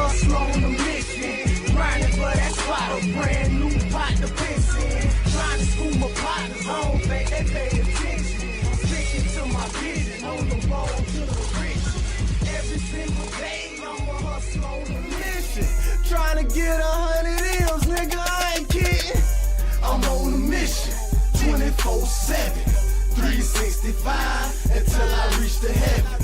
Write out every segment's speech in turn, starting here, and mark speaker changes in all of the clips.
Speaker 1: hustle on a mission. Grinding for that spot, a brand new pot to piss in. Trying to school my partners, I don't think they pay attention. I'm sticking to my vision, on the road to the riches. Every single day, I'm a hustle on a mission. Trying to get 100 M's, nigga, I ain't kidding. I'm on a mission, 24/7, 365, until I reach the heavens.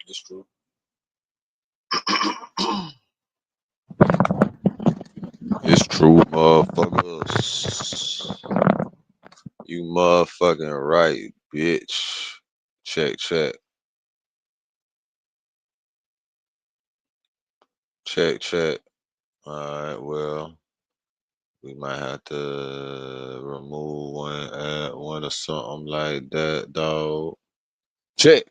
Speaker 2: It's true. It's true, motherfuckers. You motherfucking right, bitch. Check, check. Check, check. Alright, well, we might have to remove one, add one or something like that, dog. Check.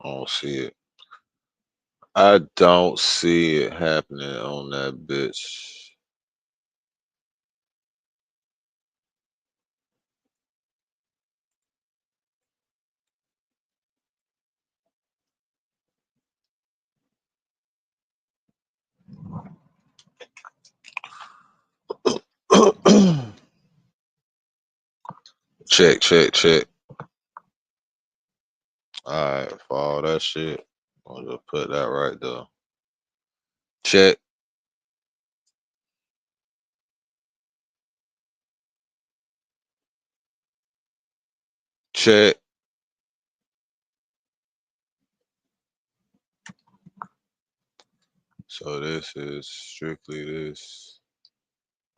Speaker 2: I don't see it. I don't see it happening on that bitch. Check, check, check. Alright, for all that shit, I'll just put that right there. Check. Check. So this is strictly this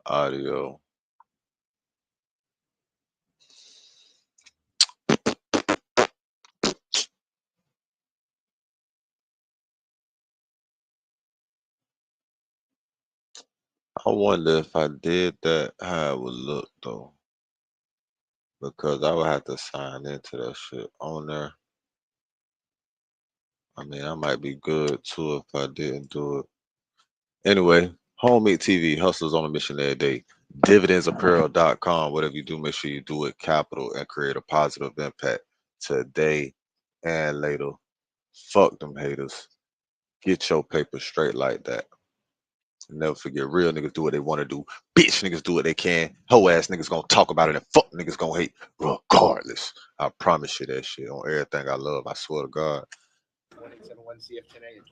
Speaker 2: audio. I wonder if I did that, how it would look though. Because I would have to sign into that shit on there. I mean, I might be good too if I didn't do it. Anyway, Homemade TV, hustlers on a mission every day. Dividendsapparel.com. Whatever you do, make sure you do it capital and create a positive impact today and later. Fuck them haters. Get your paper straight like that. Never forget, real niggas do what they want to do. Bitch niggas do what they can. Hoe ass niggas gonna talk about it and fuck niggas gonna hate regardless. I promise you that shit on everything I love. I swear to God.
Speaker 3: 1871 CF10A and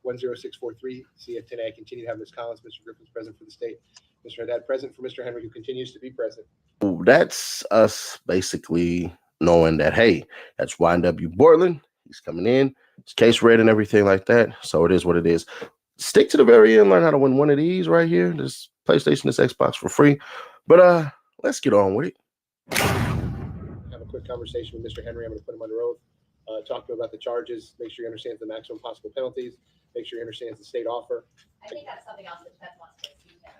Speaker 3: 23-10643 CF10A. I continue to have Ms. Collins, Mr. Griffin's present for the state. Mr. Haddad present for Mr. Henry, who continues to be present.
Speaker 4: That's us basically knowing that, hey, that's YNW Portland. He's coming in. His case read and everything like that. So it is what it is. Stick to the very end. Learn how to win one of these right here. This PlayStation, this Xbox for free. But let's get on with it.
Speaker 3: Have a quick conversation with Mr. Henry. I'm going to put him under oath. Talk to him about the charges. Make sure he understands the maximum possible penalties. Make sure he understands the state offer.
Speaker 5: I think that's something else that Beth wants to see about.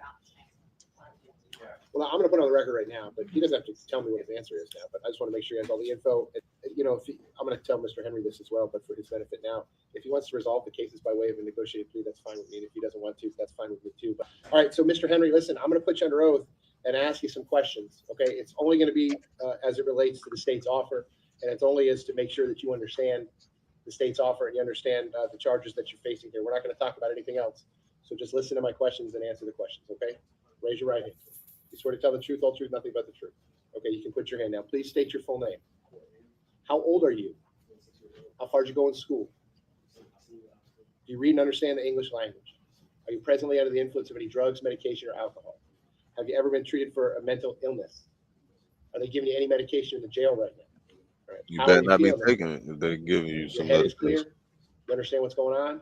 Speaker 3: Well, I'm going to put it on the record right now, but he doesn't have to tell me what his answer is now. But I just want to make sure he has all the info. You know, I'm going to tell Mr. Henry this as well, but for his benefit now, if he wants to resolve the cases by way of a negotiated plea, that's fine with me. And if he doesn't want to, that's fine with me too. But all right, so Mr. Henry, listen, I'm going to put you under oath and ask you some questions. Okay, it's only going to be as it relates to the state's offer, and it's only as to make sure that you understand the state's offer and you understand the charges that you're facing here. We're not going to talk about anything else. So just listen to my questions and answer the questions. Okay, raise your right hand. You swear to tell the truth, all truth, nothing but the truth. Okay, you can put your hand down. Please state your full name. How old are you? How far did you go in school? Do you read and understand the English language? Are you presently under the influence of any drugs, medication, or alcohol? Have you ever been treated for a mental illness? Are they giving you any medication in the jail right now? All right.
Speaker 2: You better not be taking it if they give you some
Speaker 3: Your head is
Speaker 2: medication.
Speaker 3: clear? You understand what's going on?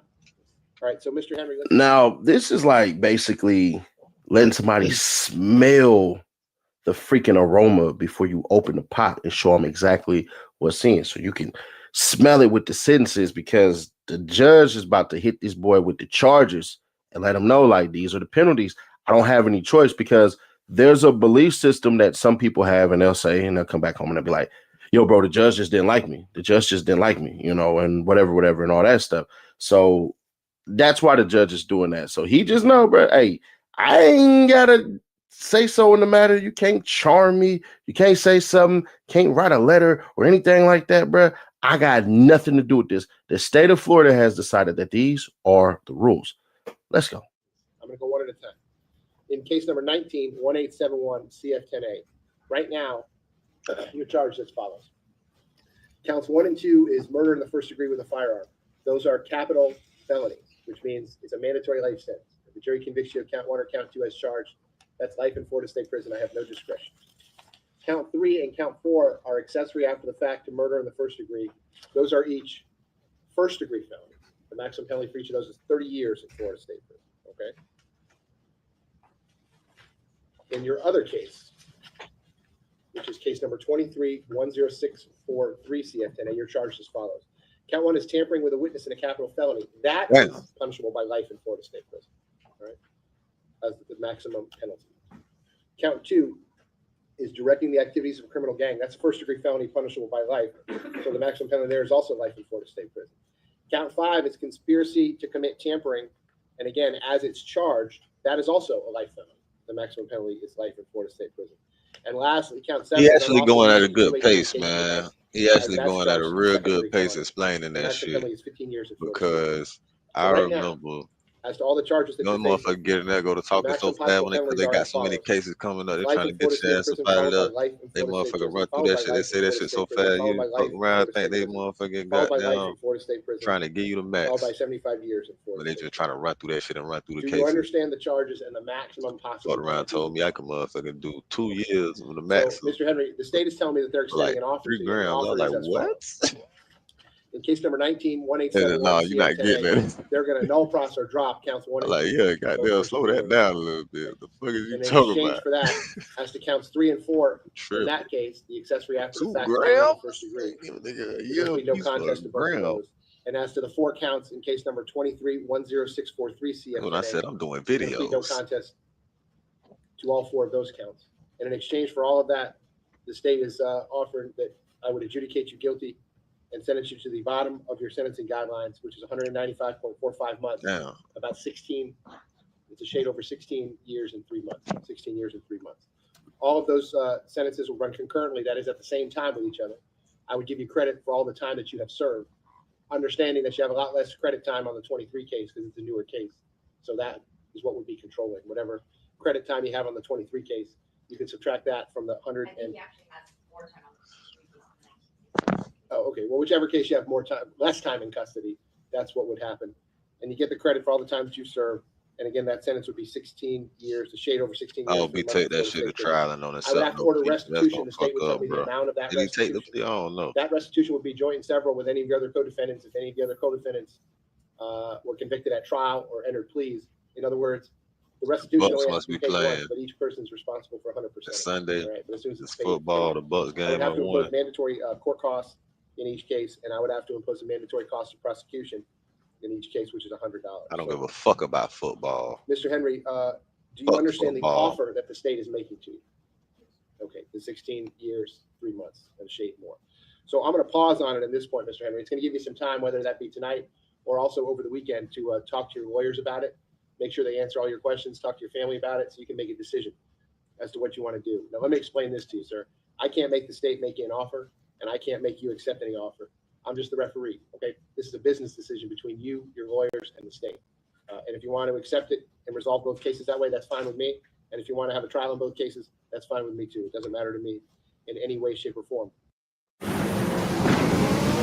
Speaker 3: All right, so Mr. Henry.
Speaker 4: Now, this is like basically letting somebody smell the freaking aroma before you open the pot and show them exactly what's in. So you can smell it with the sentences, because the judge is about to hit this boy with the charges and let him know, like, these are the penalties. I don't have any choice, because there's a belief system that some people have, and they'll say, and they'll come back home and they'll be like, yo, bro, the judge just didn't like me. The judge just didn't like me, you know, and whatever, and all that stuff. So that's why the judge is doing that. So he just know, bro, hey, I ain't gotta say so in the matter. You can't charm me. You can't say something, can't write a letter or anything like that, bro. I got nothing to do with this. The state of Florida has decided that these are the rules. Let's go.
Speaker 3: I'm going to go one at a time. In case number 19-1871 CF10A, right now, you're charged as follows. Counts 1 and 2 is murder in the first degree with a firearm. Those are capital felonies, which means it's a mandatory life sentence. If the jury convicts you of count 1 or count 2 as charged, that's life in Florida State Prison. I have no discretion. Count 3 and count 4 are accessory after the fact to murder in the first degree. Those are each first degree felonies. The maximum penalty for each of those is 30 years in Florida State Prison. Okay. In your other case, which is case number 23-10643 CF10A, you're charged as follows. Count 1 is tampering with a witness in a capital felony. That is punishable by life in Florida State Prison. All right. As the maximum penalty. Count 2 is directing the activities of a criminal gang. That's a first degree felony punishable by life. So the maximum penalty there is also life in Florida State Prison. Count 5 is conspiracy to commit tampering. And again, as it's charged, that is also a life felony. The maximum penalty is life in Florida State Prison. And lastly, count 7.
Speaker 2: He actually going at a good pace, man. He actually going at a real good pace explaining that shit. Because I remember
Speaker 3: as to all the charges that
Speaker 2: no motherfucker getting there go to talking so fast when they got so many cases coming up. They're trying to get your ass fired up. They motherfucker run through that shit. They say that shit so fast. You fuck around, think they motherfucking goddamn trying to give you the max.
Speaker 3: By 75 years.
Speaker 2: But they just trying to run through that shit and run through the case.
Speaker 3: Do you understand the charges and the maximum possible?
Speaker 2: Fuck around told me I could motherfucking do 2 years with the max.
Speaker 3: So, Mr. Henry, the state is telling me that they're extending an offer.
Speaker 2: 3 grams. I was like, what?
Speaker 3: In case number 19-1871,
Speaker 2: no, you're not getting it.
Speaker 3: They're going to null process or drop counts 1 and 2.
Speaker 2: Like, yeah, goddamn, slow that down a little bit. The fuck is you talking about?
Speaker 3: For that, as to counts 3 and 4, in that case, the accessory after the fact first degree. There'll be no contest to both of those. And as to the 4 counts in case number 23-10643 CF,
Speaker 2: when I said I'm doing videos,
Speaker 3: no contest to all 4 of those counts. And in exchange for all of that, the state is offering that I would adjudicate you guilty and sentence you to the bottom of your sentencing guidelines, which is 195.45 months.
Speaker 2: Damn.
Speaker 3: About 16, it's a shade over 16 years and 3 months. 16 years and 3 months. All of those sentences will run concurrently, that is at the same time with each other. I would give you credit for all the time that you have served, understanding that you have a lot less credit time on the 23 case because it's a newer case. So that is what would be controlling. Whatever credit time you have on the 23 case, you can subtract that from the 100
Speaker 5: I think
Speaker 3: and...
Speaker 5: he actually has more time on the
Speaker 3: Oh, okay. Well, whichever case you have more time, less time in custody, that's what would happen. And you get the credit for all the time that you served. And again, that sentence would be 16 years, a shade over 16 years.
Speaker 2: I would be take that shit to trial and on it.
Speaker 3: I would have to order restitution. The state would tell me the amount of that
Speaker 2: Did he take
Speaker 3: restitution.
Speaker 2: the plea? I don't know.
Speaker 3: That restitution would be joint and several with any of the other co-defendants. If any of the other co-defendants were convicted at trial or entered pleas. In other words, the restitution
Speaker 2: Bucks
Speaker 3: only
Speaker 2: must
Speaker 3: has to
Speaker 2: be playing.
Speaker 3: once, but each person is responsible for 100%.
Speaker 2: Sunday,
Speaker 3: right? But as soon as
Speaker 2: it's
Speaker 3: paid,
Speaker 2: football, the Bucks
Speaker 3: I
Speaker 2: game
Speaker 3: would have
Speaker 2: at
Speaker 3: to impose
Speaker 2: 1.
Speaker 3: mandatory court costs in each case, and I would have to impose a mandatory cost of prosecution in each case, which is $100.
Speaker 2: I don't give a fuck about football.
Speaker 3: Mr. Henry, do you
Speaker 2: Fuck
Speaker 3: understand
Speaker 2: football.
Speaker 3: the offer that the state is making to you? Okay, the 16 years, 3 months, and a shade more. So I'm going to pause on it at this point, Mr. Henry. It's going to give you some time, whether that be tonight or also over the weekend, to talk to your lawyers about it. Make sure they answer all your questions. Talk to your family about it so you can make a decision as to what you want to do. Now, let me explain this to you, sir. I can't make the state make you an offer, and I can't make you accept any offer. I'm just the referee, okay? This is a business decision between you, your lawyers, and the state. And if you want to accept it and resolve both cases that way, that's fine with me. And if you want to have a trial in both cases, that's fine with me too. It doesn't matter to me in any way, shape, or form.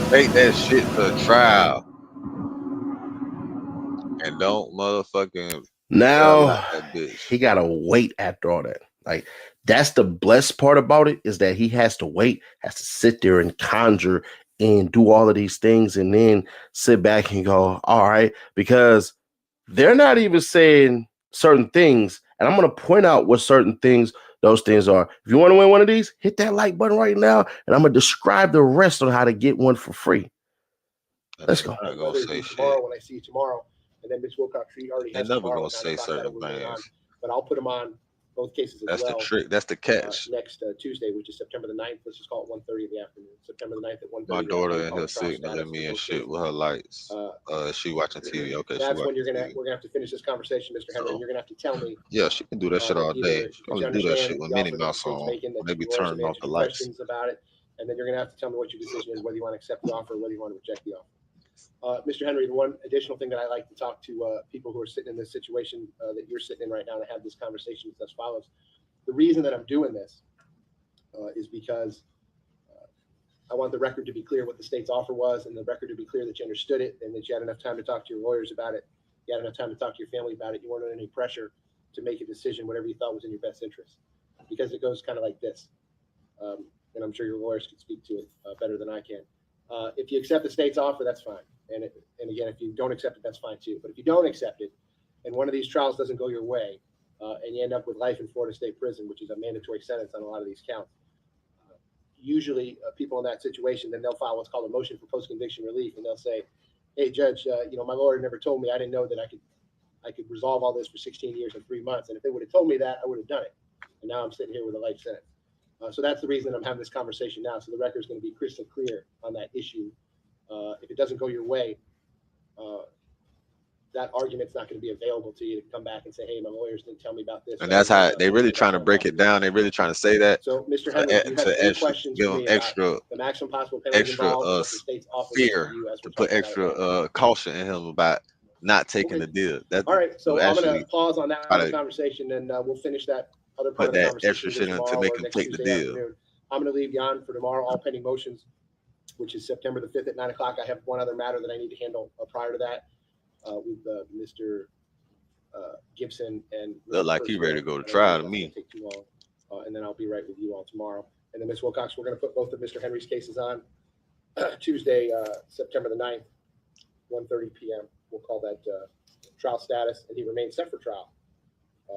Speaker 2: Take that shit to trial. And don't motherfucking
Speaker 4: Now
Speaker 2: that bitch.
Speaker 4: he gotta wait after all that. Like, that's the blessed part about it, is that he has to wait, has to sit there and conjure and do all of these things and then sit back and go, all right, because they're not even saying certain things. And I'm going to point out what certain things, those things are. If you want to win one of these, hit that like button right now. And I'm going to describe the rest on how to get one for free. Let's go.
Speaker 2: I go say shit.
Speaker 3: Tomorrow when I see you tomorrow, and then Ms. Wilcox, she already has
Speaker 2: They're never
Speaker 3: tomorrow
Speaker 2: gonna
Speaker 3: at 9
Speaker 2: say
Speaker 3: o'clock,
Speaker 2: certain
Speaker 3: that will be on.
Speaker 2: things.
Speaker 3: But I'll put them on both cases as
Speaker 2: That's
Speaker 3: well.
Speaker 2: the trick. That's the catch.
Speaker 3: Next Tuesday, which is September the 9th. Let's just call it 1:30 in the afternoon. September the 9th at 1:30.
Speaker 2: My daughter and
Speaker 3: call
Speaker 2: her
Speaker 3: it trial
Speaker 2: signaling
Speaker 3: status
Speaker 2: me
Speaker 3: for
Speaker 2: and
Speaker 3: both
Speaker 2: shit
Speaker 3: cases.
Speaker 2: with her lights. She watching TV. Okay, she
Speaker 3: That's when
Speaker 2: watching
Speaker 3: we're
Speaker 2: TV.
Speaker 3: gonna have to finish this conversation, Mr. Henry.
Speaker 2: So-
Speaker 3: You're gonna have to tell me.
Speaker 2: Yeah, she can do that shit all day.
Speaker 3: Either
Speaker 2: She
Speaker 3: that
Speaker 2: only
Speaker 3: you
Speaker 2: do that
Speaker 3: understand
Speaker 2: shit with
Speaker 3: the
Speaker 2: Minnie
Speaker 3: offer that the
Speaker 2: Mouse
Speaker 3: state's
Speaker 2: on.
Speaker 3: making, that
Speaker 2: They be
Speaker 3: your lawyers have
Speaker 2: turning off
Speaker 3: answered
Speaker 2: the
Speaker 3: your
Speaker 2: lights.
Speaker 3: questions about it, and then you're gonna have to tell me what your decision is, whether you want to accept the offer or whether you want to reject the offer. Mr. Henry, the one additional thing that I like to talk to people who are sitting in this situation that you're sitting in right now to have this conversation is as follows. The reason that I'm doing this is because I want the record to be clear what the state's offer was, and the record to be clear that you understood it and that you had enough time to talk to your lawyers about it. You had enough time to talk to your family about it. You weren't under any pressure to make a decision, whatever you thought was in your best interest. Because it goes kind of like this, and I'm sure your lawyers can speak to it better than I can. If you accept the state's offer, that's fine. And again, if you don't accept it, that's fine too. But if you don't accept it, and one of these trials doesn't go your way, and you end up with life in Florida State Prison, which is a mandatory sentence on a lot of these counts, usually people in that situation, then they'll file what's called a motion for post-conviction relief, and they'll say, "Hey, Judge, my lawyer never told me. I didn't know that I could resolve all this for 16 years and 3 months. And if they would have told me that, I would have done it. And now I'm sitting here with a life sentence." So that's the reason I'm having this conversation now. So the record is going to be crystal clear on that issue. If it doesn't go your way, that argument's not going to be available to you to come back and say, "Hey, my lawyers didn't tell me about this."
Speaker 2: And that's how they really trying to break it down. They really trying to say that.
Speaker 3: So, Mr. Henry, you have any questions
Speaker 2: give
Speaker 3: for
Speaker 2: them
Speaker 3: me about
Speaker 2: extra
Speaker 3: the maximum possible penalties involved, what the state's offering
Speaker 2: fear
Speaker 3: you as
Speaker 2: to
Speaker 3: we're
Speaker 2: put
Speaker 3: talking about it right now?
Speaker 2: extra caution in him about not taking the deal. That
Speaker 3: All right, so
Speaker 2: will
Speaker 3: I'm going
Speaker 2: actually
Speaker 3: to pause on that
Speaker 2: try to
Speaker 3: conversation, and we'll finish that other part
Speaker 2: put
Speaker 3: of the
Speaker 2: that
Speaker 3: conversation
Speaker 2: extra shit
Speaker 3: either
Speaker 2: in to
Speaker 3: tomorrow
Speaker 2: make
Speaker 3: or
Speaker 2: him
Speaker 3: next
Speaker 2: take the
Speaker 3: Tuesday
Speaker 2: deal.
Speaker 3: afternoon. I'm going to leave you on for tomorrow, all pending motions, which is September the 5th at 9 o'clock. I have one other matter that I need to handle prior to that with Mr. Gibson and
Speaker 2: Look like he ready to go to
Speaker 3: I don't
Speaker 2: trial to
Speaker 3: think
Speaker 2: me.
Speaker 3: that's gonna take too long, and then I'll be right with you all tomorrow. And then Ms. Wilcox, we're going to put both of Mr. Henry's cases on Tuesday, September the 9th, 1:30 p.m. We'll call that trial status, and he remains set for trial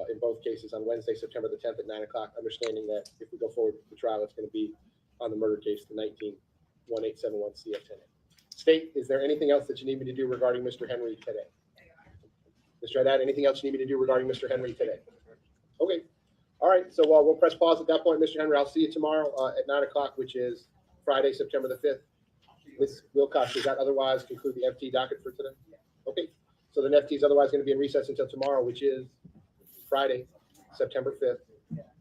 Speaker 3: in both cases on Wednesday, September the 10th at 9 o'clock, understanding that if we go forward with the trial, it's going to be on the murder case, the 19-1871 CF10. State, is there anything else that you need me to do regarding Mr. Henry today? Mr. Haddad, anything else you need me to do regarding Mr. Henry today? Okay. All right. So we'll press pause at that point, Mr. Henry. I'll see you tomorrow at 9 o'clock, which is Friday, September the 5th. Ms. Wilcox, does that otherwise conclude the FT docket for today? Okay. So the FT is otherwise going to be in recess until tomorrow, which is Friday, September 5th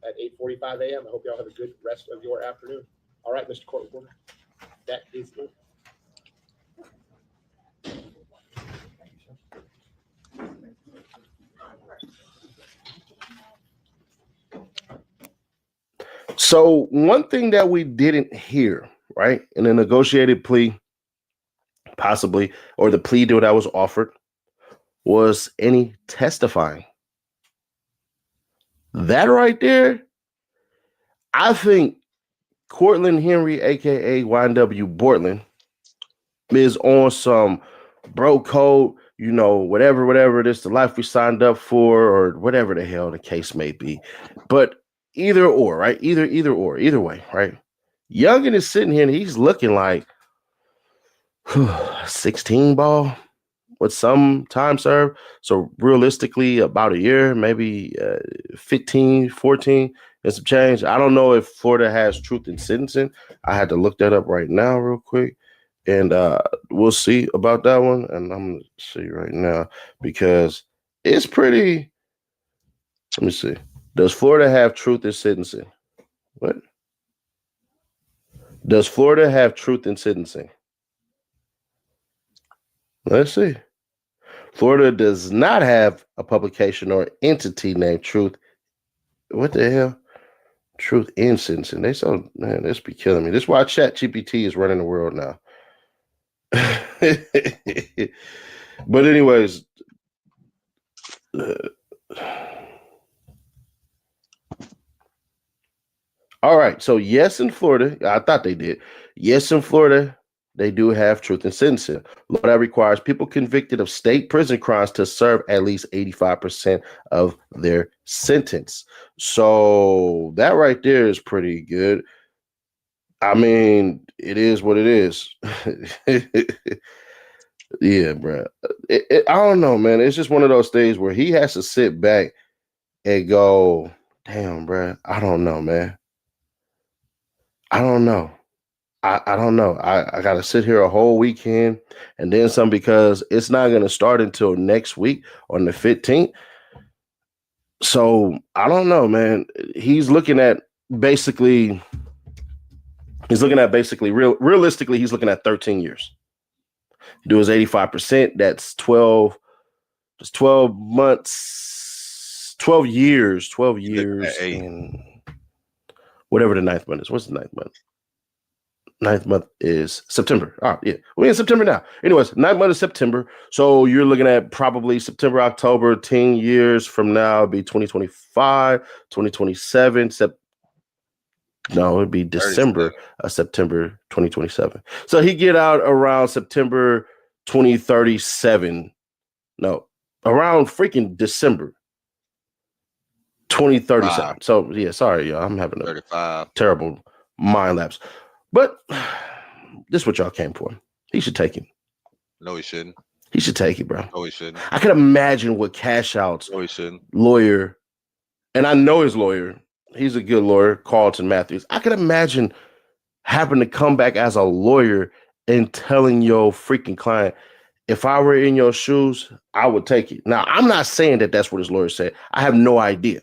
Speaker 3: at 8:45 a.m. I hope you all have a good rest of your afternoon. All right, Mr. Court reporter. That is it.
Speaker 4: So one thing that we didn't hear, right, in the negotiated plea, possibly, or the plea deal that was offered, was any testifying. That right there, I think Cortland Henry, aka YNW Bortland, is on some bro code, whatever it is, the life we signed up for, or whatever the hell the case may be. But either or, right? Either way, right? Youngin is sitting here and he's looking like 16 ball with some time served. So realistically, about a year, maybe 15, 14, and some change. I don't know if Florida has truth in sentencing. I had to look that up right now real quick. And we'll see about that one. And I'm going to see right now because it's pretty. Let me see. Does Florida have truth in sentencing? What? Does Florida have truth in sentencing? Let's see. Florida does not have a publication or entity named Truth. What the hell? Truth in sentencing. This be killing me. This is why ChatGPT is running the world now. But anyways, all right. So yes, in Florida, I thought they did. Yes, in Florida, they do have truth in sentencing. Law that requires people convicted of state prison crimes to serve at least 85% of their sentence. So that right there is pretty good. I mean, it is what it is. Yeah, bro. I don't know, man. It's just one of those things where he has to sit back and go, damn, bro. I don't know, man. I don't know. I don't know. I got to sit here a whole weekend and then some because it's not going to start until next week on the 15th. So I don't know, man. He's looking at basically realistically, he's looking at 13 years. Do his 85%. That's 12 months, 12 years, and whatever the ninth month is. What's the ninth month? Ninth month is September. Oh, yeah. We're in September now. Anyways, ninth month is September. So you're looking at probably September, October, 10 years from now, it'd be 2025, 2027. No, it'd be December, September 2027. So he get out around September 2037. No, around freaking December 2037. Wow. So yeah, sorry, y'all. I'm having a 35 terrible mind lapse. But this is what y'all came for. He should take him.
Speaker 2: No, he shouldn't.
Speaker 4: He should take it, bro.
Speaker 2: No, he shouldn't.
Speaker 4: I can imagine what Cash Out's
Speaker 2: no, he shouldn't.
Speaker 4: lawyer, and I know his lawyer. He's a good lawyer, Carlton Matthews. I can imagine having to come back as a lawyer and telling your freaking client, if I were in your shoes, I would take it. Now, I'm not saying that that's what his lawyer said. I have no idea.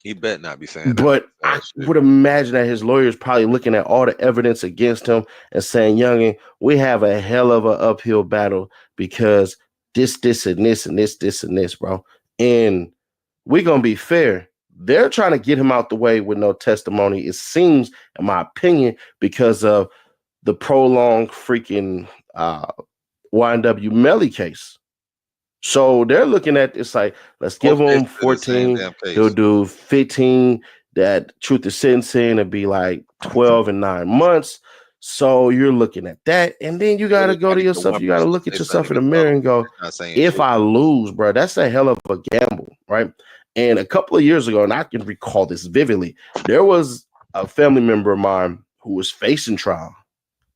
Speaker 2: He better not be saying that.
Speaker 4: But I would imagine that his lawyer is probably looking at all the evidence against him and saying, youngin, we have a hell of an uphill battle because this, and this, and this, and this, bro. And we're going to be fair. They're trying to get him out the way with no testimony, it seems, in my opinion, because of the prolonged freaking YNW Melly case. So they're looking at it's like, let's give him 14. He'll do 15. That truth is sentencing, it'd be like 12 and 9 months. So you're looking at that. And then you got to go to yourself. You got to look at yourself in the mirror and go, if I lose, bro, that's a hell of a gamble, right? And a couple of years ago, and I can recall this vividly, there was a family member of mine who was facing trial.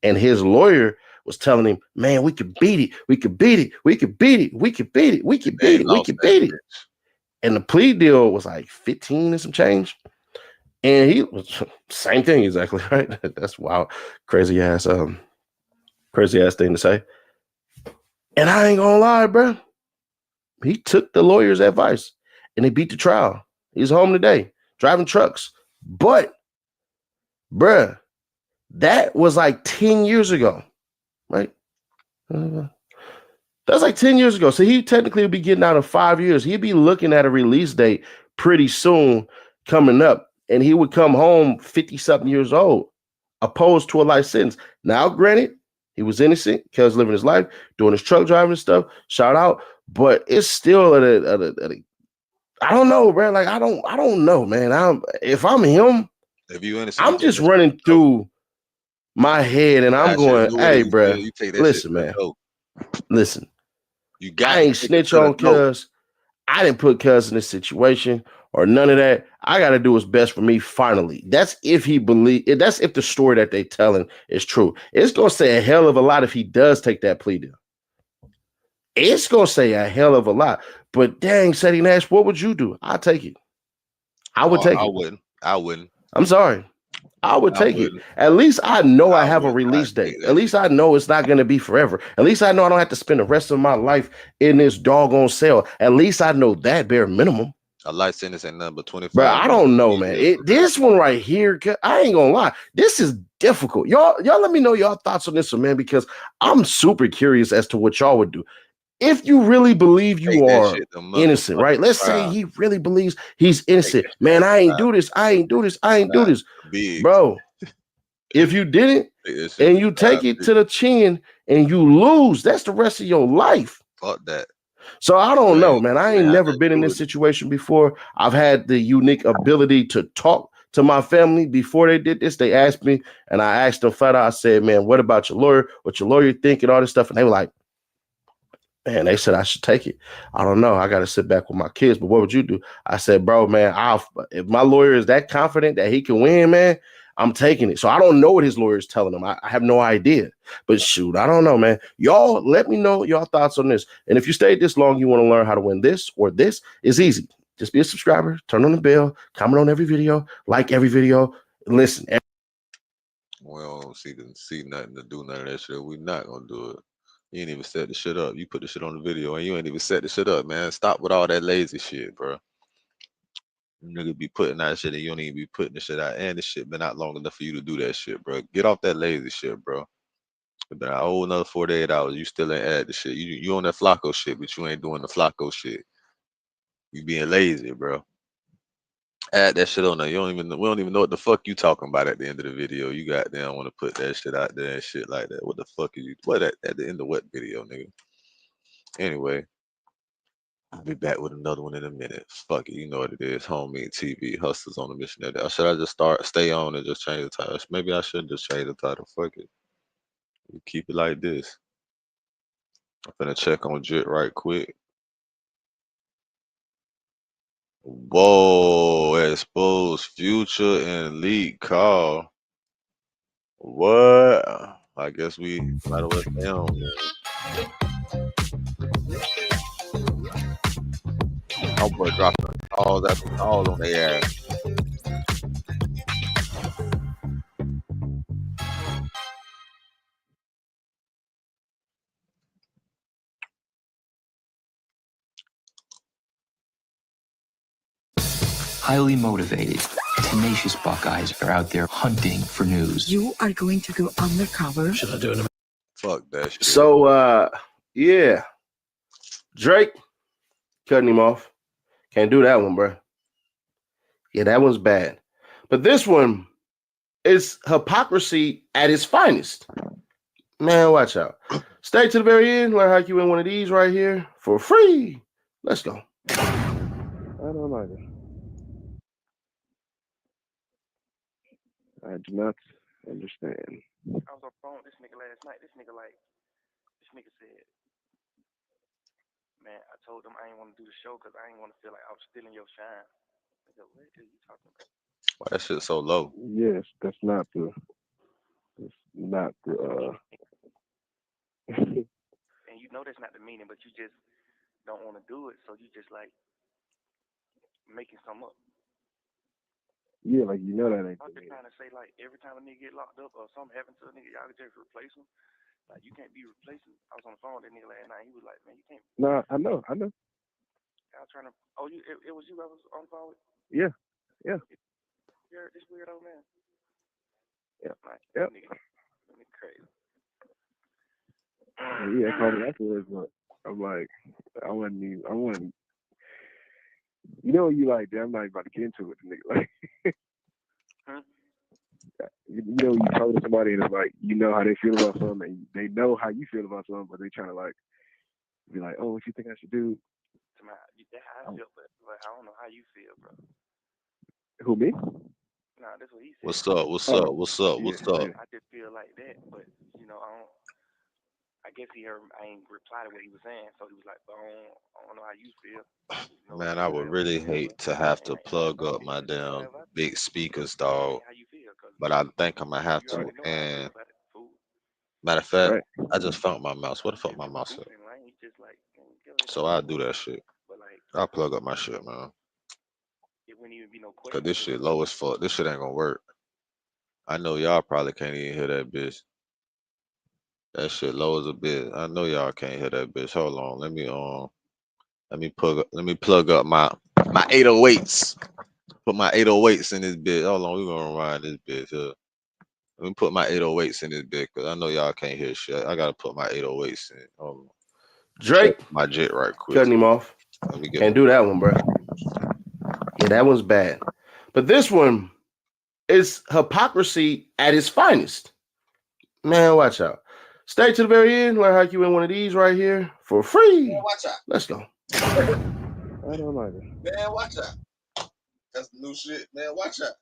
Speaker 4: And his lawyer was telling him, man, we could beat it. We could beat it. We could beat it. We could beat it. We could beat it. We could beat it. And the plea deal was like 15 and some change. And he was same thing exactly, right? That's wild, crazy ass thing to say. And I ain't gonna lie, bro. He took the lawyer's advice and he beat the trial. He's home today, driving trucks. But, bruh, that was like 10 years ago. Right? That's like 10 years ago. So he technically would be getting out in 5 years. He'd be looking at a release date pretty soon coming up. And he would come home 50-something years old, opposed to a life sentence. Now, granted, he was innocent because living his life, doing his truck driving and stuff. Shout out. But it's still I don't know, bro. Like, I don't know, man. If I'm him,
Speaker 2: if you innocent,
Speaker 4: I'm just running through my head and I'm going, hey, bro, listen, man. Listen, I ain't snitch on Cuz. I didn't put Cuz in this situation or none of that. I got to do what's best for me finally. That's if that's if the story that they telling is true. It's going to say a hell of a lot if he does take that plea deal. It's going to say a hell of a lot. But dang, Seti Nash, what would you do? I'll take it. I would take it.
Speaker 2: I wouldn't.
Speaker 4: I'm sorry. I would take it. At least I know I have a release date. At least I know it's not going to be forever. At least I know I don't have to spend the rest of my life in this doggone cell. At least I know that bare minimum.
Speaker 2: A life sentence ain't nothing but 25.
Speaker 4: Bro, I don't know, man. This one right here, I ain't gonna lie. This is difficult. Y'all let me know y'all thoughts on this one, man, because I'm super curious as to what y'all would do. If you really believe you are innocent, right? Let's say he really believes he's innocent. Man, I ain't do this. I ain't do this. I ain't do this. Bro, if you didn't and you take it to the chin and you lose, that's the rest of your life.
Speaker 2: Fuck that.
Speaker 4: So I don't know, man. I ain't never been in this situation before. I've had the unique ability to talk to my family before they did this. They asked me and I asked them flat out. I said, man, what about your lawyer? What your lawyer think and all this stuff? And they were like, man, they said I should take it. I don't know. I got to sit back with my kids. But what would you do? I said, bro, man, if my lawyer is that confident that he can win, man, I'm taking it. So I don't know what his lawyer is telling him. I have no idea. But shoot, I don't know, man. Y'all let me know your thoughts on this. And if you stayed this long, you want to learn how to win this or this, it's easy. Just be a subscriber, turn on the bell, comment on every video, like every video, listen.
Speaker 2: We don't see nothing to do none of that shit. We not gonna do it. You ain't even set the shit up. You put the shit on the video and you ain't even set the shit up, man. Stop with all that lazy shit, bro. Nigga be putting that shit and you don't even be putting the shit out. And the shit been out long enough for you to do that shit, bro. Get off that lazy shit, bro. It's been a whole another 48 hours. You still ain't add the shit. You on that Flacco shit, but you ain't doing the Flacco shit. You being lazy, bro. Add that shit on there. We don't even know what the fuck you talking about at the end of the video. You goddamn want to put that shit out there and shit like that. What the fuck is you? What at the end of what video, nigga? Anyway, I'll be back with another one in a minute. Fuck it, you know what it is. Homemade TV, hustlers on a mission. Or should I just stay on and just change the title? Maybe I should just change the title. Fuck it. We keep it like this. I'm finna check on Jit right quick. Whoa, exposed Future and leak call. What? I guess we might as well stay on, man. My boy dropping calls after calls on the air.
Speaker 6: Highly motivated, tenacious Buckeyes are out there hunting for news.
Speaker 7: You are going to go undercover.
Speaker 4: Should I do it?
Speaker 2: Fuck that shit.
Speaker 4: So, yeah, Drake cutting him off. Can't do that one, bro. Yeah, that one's bad. But this one is hypocrisy at its finest. Man, watch out. Stay to the very end. Learn how you win one of these right here for free. Let's go.
Speaker 8: I don't like it. I do not understand.
Speaker 9: I was on the phone with this nigga last night. This nigga said, man, I told him I ain't want to do the show because I ain't want to feel like I was stealing your shine. Nigga, what are you talking about?
Speaker 2: Why that shit so low?
Speaker 8: Yes, that's not the
Speaker 9: And you know that's not the meaning, but you just don't want to do it, so you just like making something up.
Speaker 8: yeah, like you know that ain't
Speaker 9: I was
Speaker 8: the
Speaker 9: just
Speaker 8: meaning.
Speaker 9: trying to say, like, every time a nigga get locked up or something happens to a nigga, y'all can just replace him. Like, you can't be replacing. I was on the phone with that nigga last night. He was like, man, you can't.
Speaker 8: No, I know.
Speaker 9: I was trying to. Oh, it was you I was on the phone with?
Speaker 8: Yeah.
Speaker 9: You're this weirdo, man.
Speaker 8: Yeah.
Speaker 9: Like,
Speaker 8: Yep.
Speaker 9: Nigga crazy.
Speaker 8: Yeah, called me afterwards, but I'm like, I wasn't. You know, you like, damn, I'm not about to get into it with the nigga. Like, you know, you talk to somebody and it's like, you know how they feel about something, and they know how you feel about something, but they trying to like be like, oh, what you think I should do?
Speaker 9: That's how I feel, but I don't know how you feel, bro.
Speaker 8: Who, me?
Speaker 9: Nah, that's what he said.
Speaker 2: What's up? What's
Speaker 8: Oh,
Speaker 2: up? What's up?
Speaker 8: yeah,
Speaker 2: What's up?
Speaker 8: yeah.
Speaker 9: I just feel like that, but you know, I guess he heard I ain't reply to what he was saying, so he was like, but I don't know how you feel. You know,
Speaker 2: Man, I would really hate to have to plug up my damn big speakers, dog.
Speaker 9: how you feel,
Speaker 2: But I think I'm gonna have
Speaker 9: you
Speaker 2: to.
Speaker 9: already know how I feel
Speaker 2: And
Speaker 9: about it, fool.
Speaker 2: matter of fact,
Speaker 8: Right.
Speaker 2: I just found my mouse. Where the fuck my mouse at?
Speaker 9: Goofing, right? He just like,
Speaker 2: So I'll do that shit.
Speaker 9: but like,
Speaker 2: I'll plug up my shit, man.
Speaker 9: it wouldn't even be no
Speaker 2: Cause
Speaker 9: question.
Speaker 2: this shit low as fuck. This shit ain't gonna work. I know y'all probably can't even hear that bitch. That shit low as a bitch. I know y'all can't hear that bitch. Hold on. Let me plug up my 808s. Put my 808s in this bitch. Hold on, we gonna run this bitch here. Let me put my 808s in this bitch because I know y'all can't hear shit. I gotta put my 808s in. Hold on.
Speaker 4: Drake
Speaker 2: My Jit right quick.
Speaker 4: cutting him off.
Speaker 2: Let me get
Speaker 4: Can't do that one, bro. Yeah, that one's bad. But this one is hypocrisy at its finest. Man, watch out. Stay to the very end. Learn how you win one of these right here for free.
Speaker 2: Man, watch out.
Speaker 4: Let's go.
Speaker 8: I don't like it.
Speaker 2: Man, watch out. That's the new shit. Man, watch out.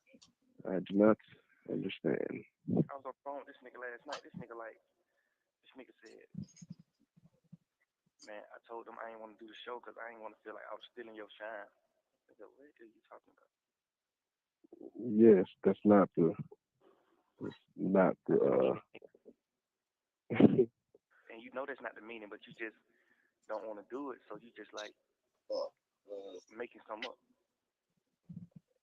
Speaker 8: I do not understand.
Speaker 9: I was on the phone with this nigga last night. This nigga said, man, I told him I ain't want to do the show because I ain't want to feel like I was stealing your shine. Nigga, what are you talking about?
Speaker 8: Yes, that's not the
Speaker 9: And you know that's not the meaning, but you just don't want to do it, so you just like making something up.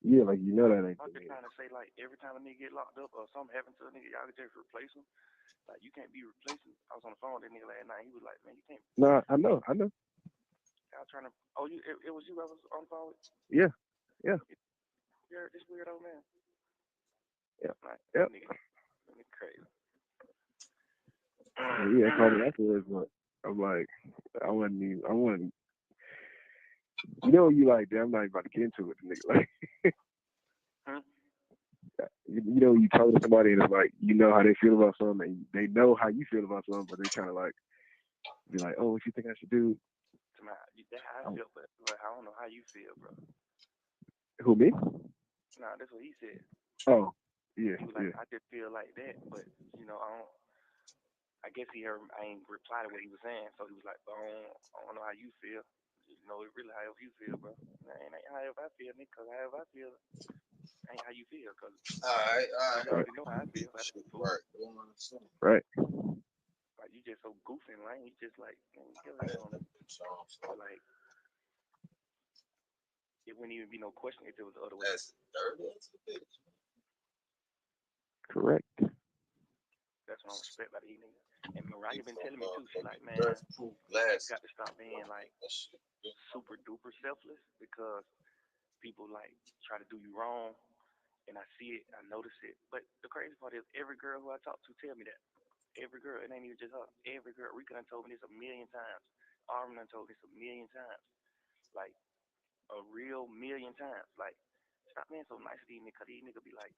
Speaker 8: Yeah, like you know that ain't
Speaker 9: I'm
Speaker 8: the
Speaker 9: just
Speaker 8: nigga.
Speaker 9: trying to say, like, every time a nigga get locked up or something happens to a nigga, y'all can just replace him. Like, you can't be replacing. I was on the phone with that nigga last night. He was like, man, you can't.
Speaker 8: Nah, I know.
Speaker 9: Y'all trying to. Oh, it was you I was on the phone with?
Speaker 8: Yeah.
Speaker 9: You heard this weirdo man?
Speaker 8: Yeah.
Speaker 9: Like,
Speaker 8: Yep.
Speaker 9: nigga crazy.
Speaker 8: Yeah, called me afterwards, but I'm like, I wasn't. You know, you like, damn, I'm not even about to get into it, nigga. Like, you know, you talk to somebody and it's like, you know how they feel about something, and they know how you feel about something, but they trying to like be like, oh, what you think I should do?
Speaker 9: That's how I feel, but I don't know how you feel, bro.
Speaker 8: Who, me?
Speaker 9: Nah, that's what he said.
Speaker 8: Oh, yeah,
Speaker 9: He was like,
Speaker 8: yeah.
Speaker 9: I just feel like that, but you know, I guess he heard I ain't reply to what he was saying, so he was like, but I don't know how you feel. You know, it really however you feel, bro. Nah, it ain't however I feel, nigga, cause however I feel ain't how you feel, cause you already know how I feel. That's the fool.
Speaker 8: Right.
Speaker 9: Like, you just so goofy and lame. You just like, man, get that on. But like, it wouldn't even be no question if it was the other way.
Speaker 8: Correct.
Speaker 9: That's what I respect about these niggas. And Mariah been telling me too. She like, man, you got to stop being like super duper selfless because people like try to do you wrong. And I see it, I notice it. But the crazy part is every girl who I talk to tell me that. Every girl, it ain't even just her. Every girl, Rika done told me this a million times. Armin done told me this a million times. Like, a real million times. Like, stop being so nice to these niggas, cause these niggas be like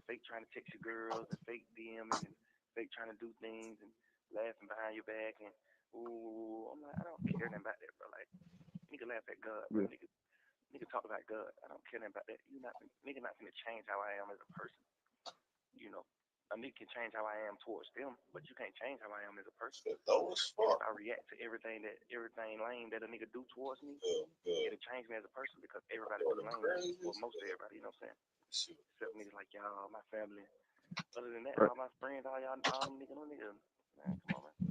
Speaker 9: fake trying to text your girls and fake DMing and fake trying to do things and laughing behind your back and ooh, I'm like, I don't care nothing about that, bro. Like, nigga laugh at God, bro.
Speaker 8: Yeah.
Speaker 9: Nigga talk about God. I don't care nothing about that. Nigga not gonna change how I am as a person. You know, a nigga can change how I am towards them, but you can't change how I am as a person. And if I react to everything lame that a nigga do towards me, it'll change me as a person because everybody do lame. Well, most of everybody, you know what I'm saying? Except niggas like y'all, my family. Other than that, all my friends, all them niggas, man, come on, man.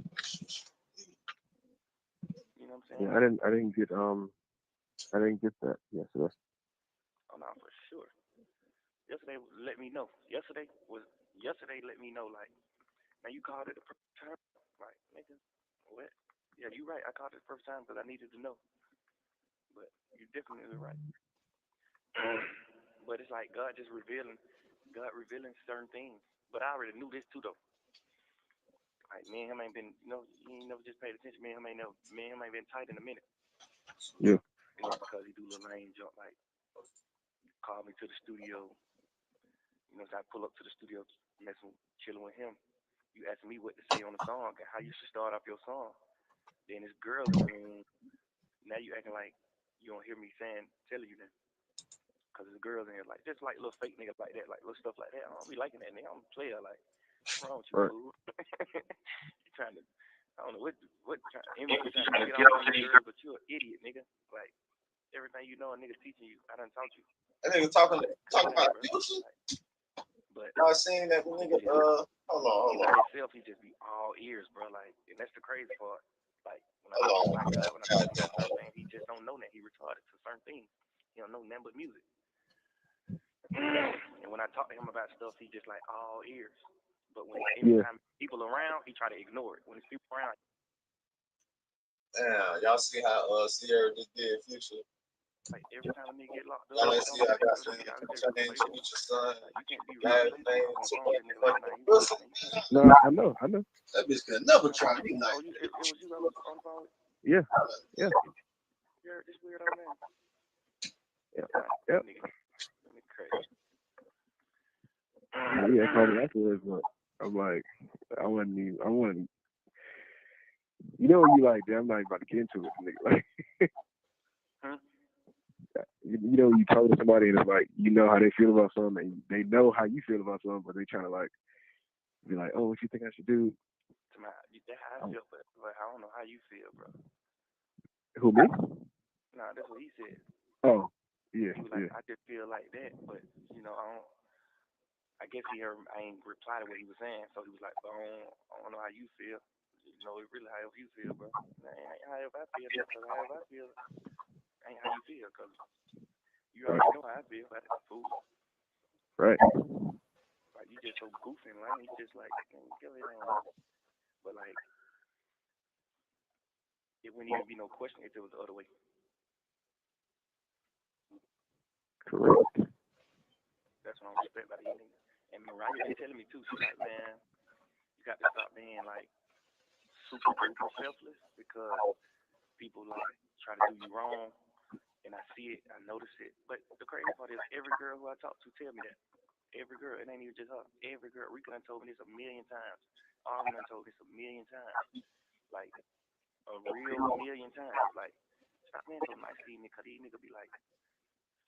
Speaker 9: You know what I'm saying?
Speaker 8: Yeah, I didn't get that yesterday.
Speaker 9: Oh no, for sure. Yesterday let me know. Yesterday let me know like, man, you called it the first time. Like, nigga, what? Yeah, you right. I called it the first time because I needed to know. But you're definitely right. But it's like God revealing certain things. But I already knew this too though. Like, me and him ain't been, you know, he ain't never just paid attention. Me and him ain't been tight in a minute.
Speaker 8: Yeah.
Speaker 9: And it's because he do little lame jump like call me to the studio. You know, so I pull up to the studio, chilling with him. You asking me what to say on the song and how you should start off your song. Then this girl in the room. Now you acting like you don't hear me telling you that. Cause there's girls in here like just like little fake niggas like that, like little stuff like that. I don't be liking that nigga. I'm a player. Like, what's wrong with you,
Speaker 8: Right.
Speaker 9: fool? You trying to, I don't know what Eminem trying to get off on these girls, but you're an idiot, nigga. Like, everything you know a nigga teaching you, I done taught you.
Speaker 2: That nigga talking about
Speaker 9: bro.
Speaker 2: Future.
Speaker 9: But
Speaker 2: I seen that nigga. Hold on.
Speaker 9: by himself, he just be all ears, bro. Like, and that's the crazy part. Like, when I talk about God, when I talk about certain things, he just don't know that he retarded to certain things. He don't know nothing but music. And when I talk to him about stuff, he just like all ears. But when anytime people around, he try to ignore it. When there's people around,
Speaker 2: damn, y'all see how Sierra just did Future?
Speaker 9: like every time a nigga get locked up,
Speaker 2: Y'all ain't see I got Future son.
Speaker 9: you can't be
Speaker 2: Last
Speaker 9: real.
Speaker 2: name
Speaker 8: No, I know.
Speaker 2: That bitch could never try to be nice.
Speaker 9: Oh, it was you I was on the phone with?
Speaker 8: Yeah.
Speaker 9: You heard this weirdo man?
Speaker 8: Yeah.
Speaker 9: Nigga crazy.
Speaker 8: Yeah, I called me afterwards, but I'm like, I wasn't. You know, you like, damn, I'm not even about to get into it, nigga. Like, you know, you talk to somebody and it's like, you know how they feel about something, and they know how you feel about something, but they trying to like be like, oh, what you think I should do?
Speaker 9: That's how I feel, but I don't know how you feel, bro.
Speaker 8: Who, me?
Speaker 9: Nah, that's what he said.
Speaker 8: Oh, yeah,
Speaker 9: he was like, I just feel like that, but you know, I guess he heard I ain't reply to what he was saying, so he was like, but I don't know how you feel. You know, it really however you feel, bro. Nah, it ain't however I feel, because however I feel ain't how you feel, cause you already know how I feel about it, fool.
Speaker 8: Right.
Speaker 9: Like you just so goofy and lame. You just like, man, get it on. But like, it wouldn't even be no question if it was the other way.
Speaker 8: Correct.
Speaker 9: That's what I respect about these niggas. And Mariah been telling me too. She's like, man, you got to stop being like super duper selfless because people like try to do you wrong. And I see it, I notice it. But the crazy part is every girl who I talk to tell me that. Every girl, it ain't even just her. Every girl, Rika done told me this a million times. Armin done told me this a million times. Like, a real million times. Like, stop being so nice to these niggas, 'cause these niggas be like,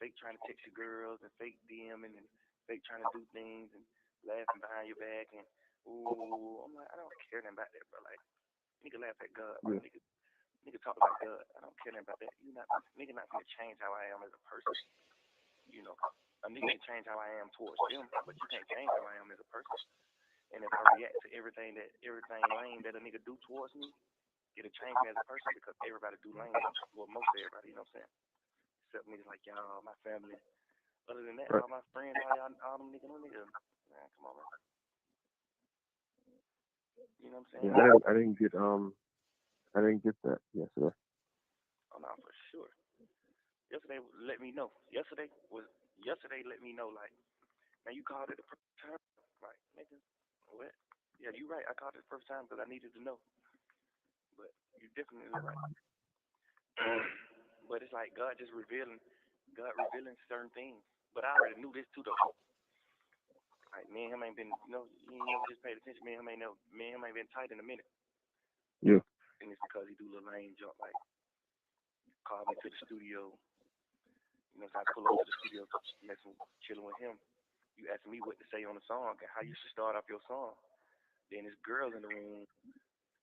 Speaker 9: fake trying to text your girls and fake DMing and fake trying to do things and laughing behind your back and, ooh, I'm like, I don't care nothing about that, bro. Like, nigga laugh at God, bro. Nigga talk about God. I don't care nothing about that. Nigga not gonna change how I am as a person. You know, a nigga can change how I am towards them, but you can't change how I am as a person. And if I react to everything lame that a nigga do towards me, it'll change me as a person because everybody do lame. Well, most everybody, you know what I'm saying? Except niggas like y'all, my family. Other than that, all my friends, all them niggas, man, come on, man. You know what I'm saying?
Speaker 8: Yeah, I didn't get that yesterday.
Speaker 9: Oh no, for sure. Yesterday let me know. Yesterday let me know, like, man, you called it the first time. Like, nigga, what? Yeah, you right. I called it the first time because I needed to know. But you definitely right. But it's like God revealing certain things. But I already knew this too, though. Like, me and him ain't been, you ain't never just paid attention. Me and him ain't been tight in a minute.
Speaker 8: Yeah.
Speaker 9: And it's because he do little lame jump, like, call me to the studio. You know, so I pull up to the studio, chilling with him. You asking me what to say on the song and how you should start off your song. Then there's girls in the room.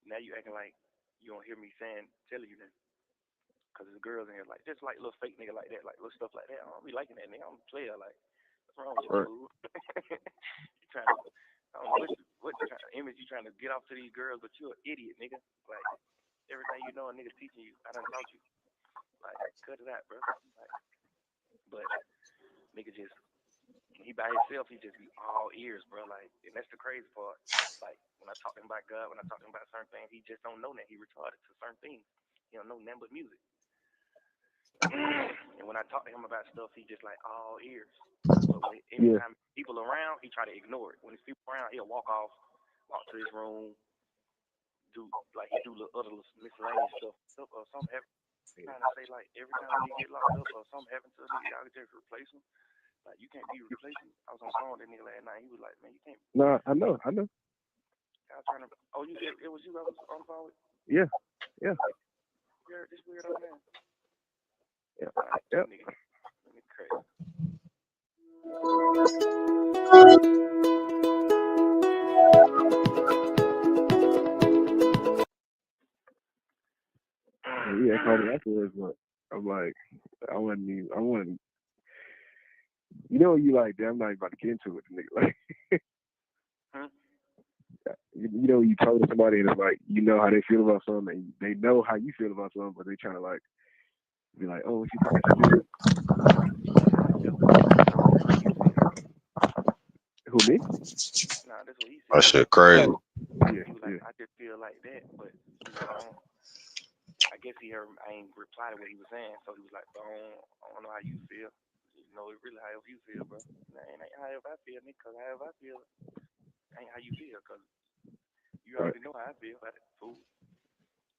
Speaker 9: Now you acting like you don't hear me telling you that. Because there's girls in here, like, just like little fake nigga like that, like little stuff like that. I don't be liking that nigga. I'm a player, like, what's wrong with you, fool? You trying to, I don't know what kind of image you trying to get off to these girls, but you're an idiot, nigga. Like, everything you know a nigga teaching you, I done taught you. Like, cut it out, bro. Like, but nigga just, when he by himself, he just be all ears, bro. Like, and that's the crazy part. Like, when I talk to him about God, when I talk to him about certain things, he just don't know that he retarded to certain things. He don't know nothing but music. And when I talk to him about stuff, he just like all ears. But when anytime people around, he try to ignore it. When there's people around, he'll walk to his room, do other miscellaneous stuff or something happen. Trying to say like every time he get locked up or something happened to him, y'all just replace him. Like, you can't be replacing. I was on the phone with that nigga last night. He was like, man, you can't.
Speaker 8: No, I know.
Speaker 9: I was trying to. Oh, it was you I was on the phone with?
Speaker 8: Yeah.
Speaker 9: You're this weirdo man.
Speaker 8: Yeah.
Speaker 9: Right,
Speaker 8: Yep.
Speaker 9: Nigga crazy.
Speaker 8: Yeah, called me afterwards, but I'm like, I wasn't. You know, you like, damn, I'm not even about to get into it, nigga. Like, you know, you talk to somebody and it's like, you know how they feel about something, and they know how you feel about something, but they trying to like be like, oh, what you think I should do? Who, me?
Speaker 9: Nah, that's what he said.
Speaker 2: That shit crazy.
Speaker 8: Oh, yeah,
Speaker 9: he was like, I just feel like that, but he was like, I guess he heard I ain't reply to what he was saying, so he was like, I don't know how you feel. You know, it really however you feel, bro. Nah, it ain't however I feel, nigga, because however I feel ain't how you feel, because you already know how I feel about it, fool.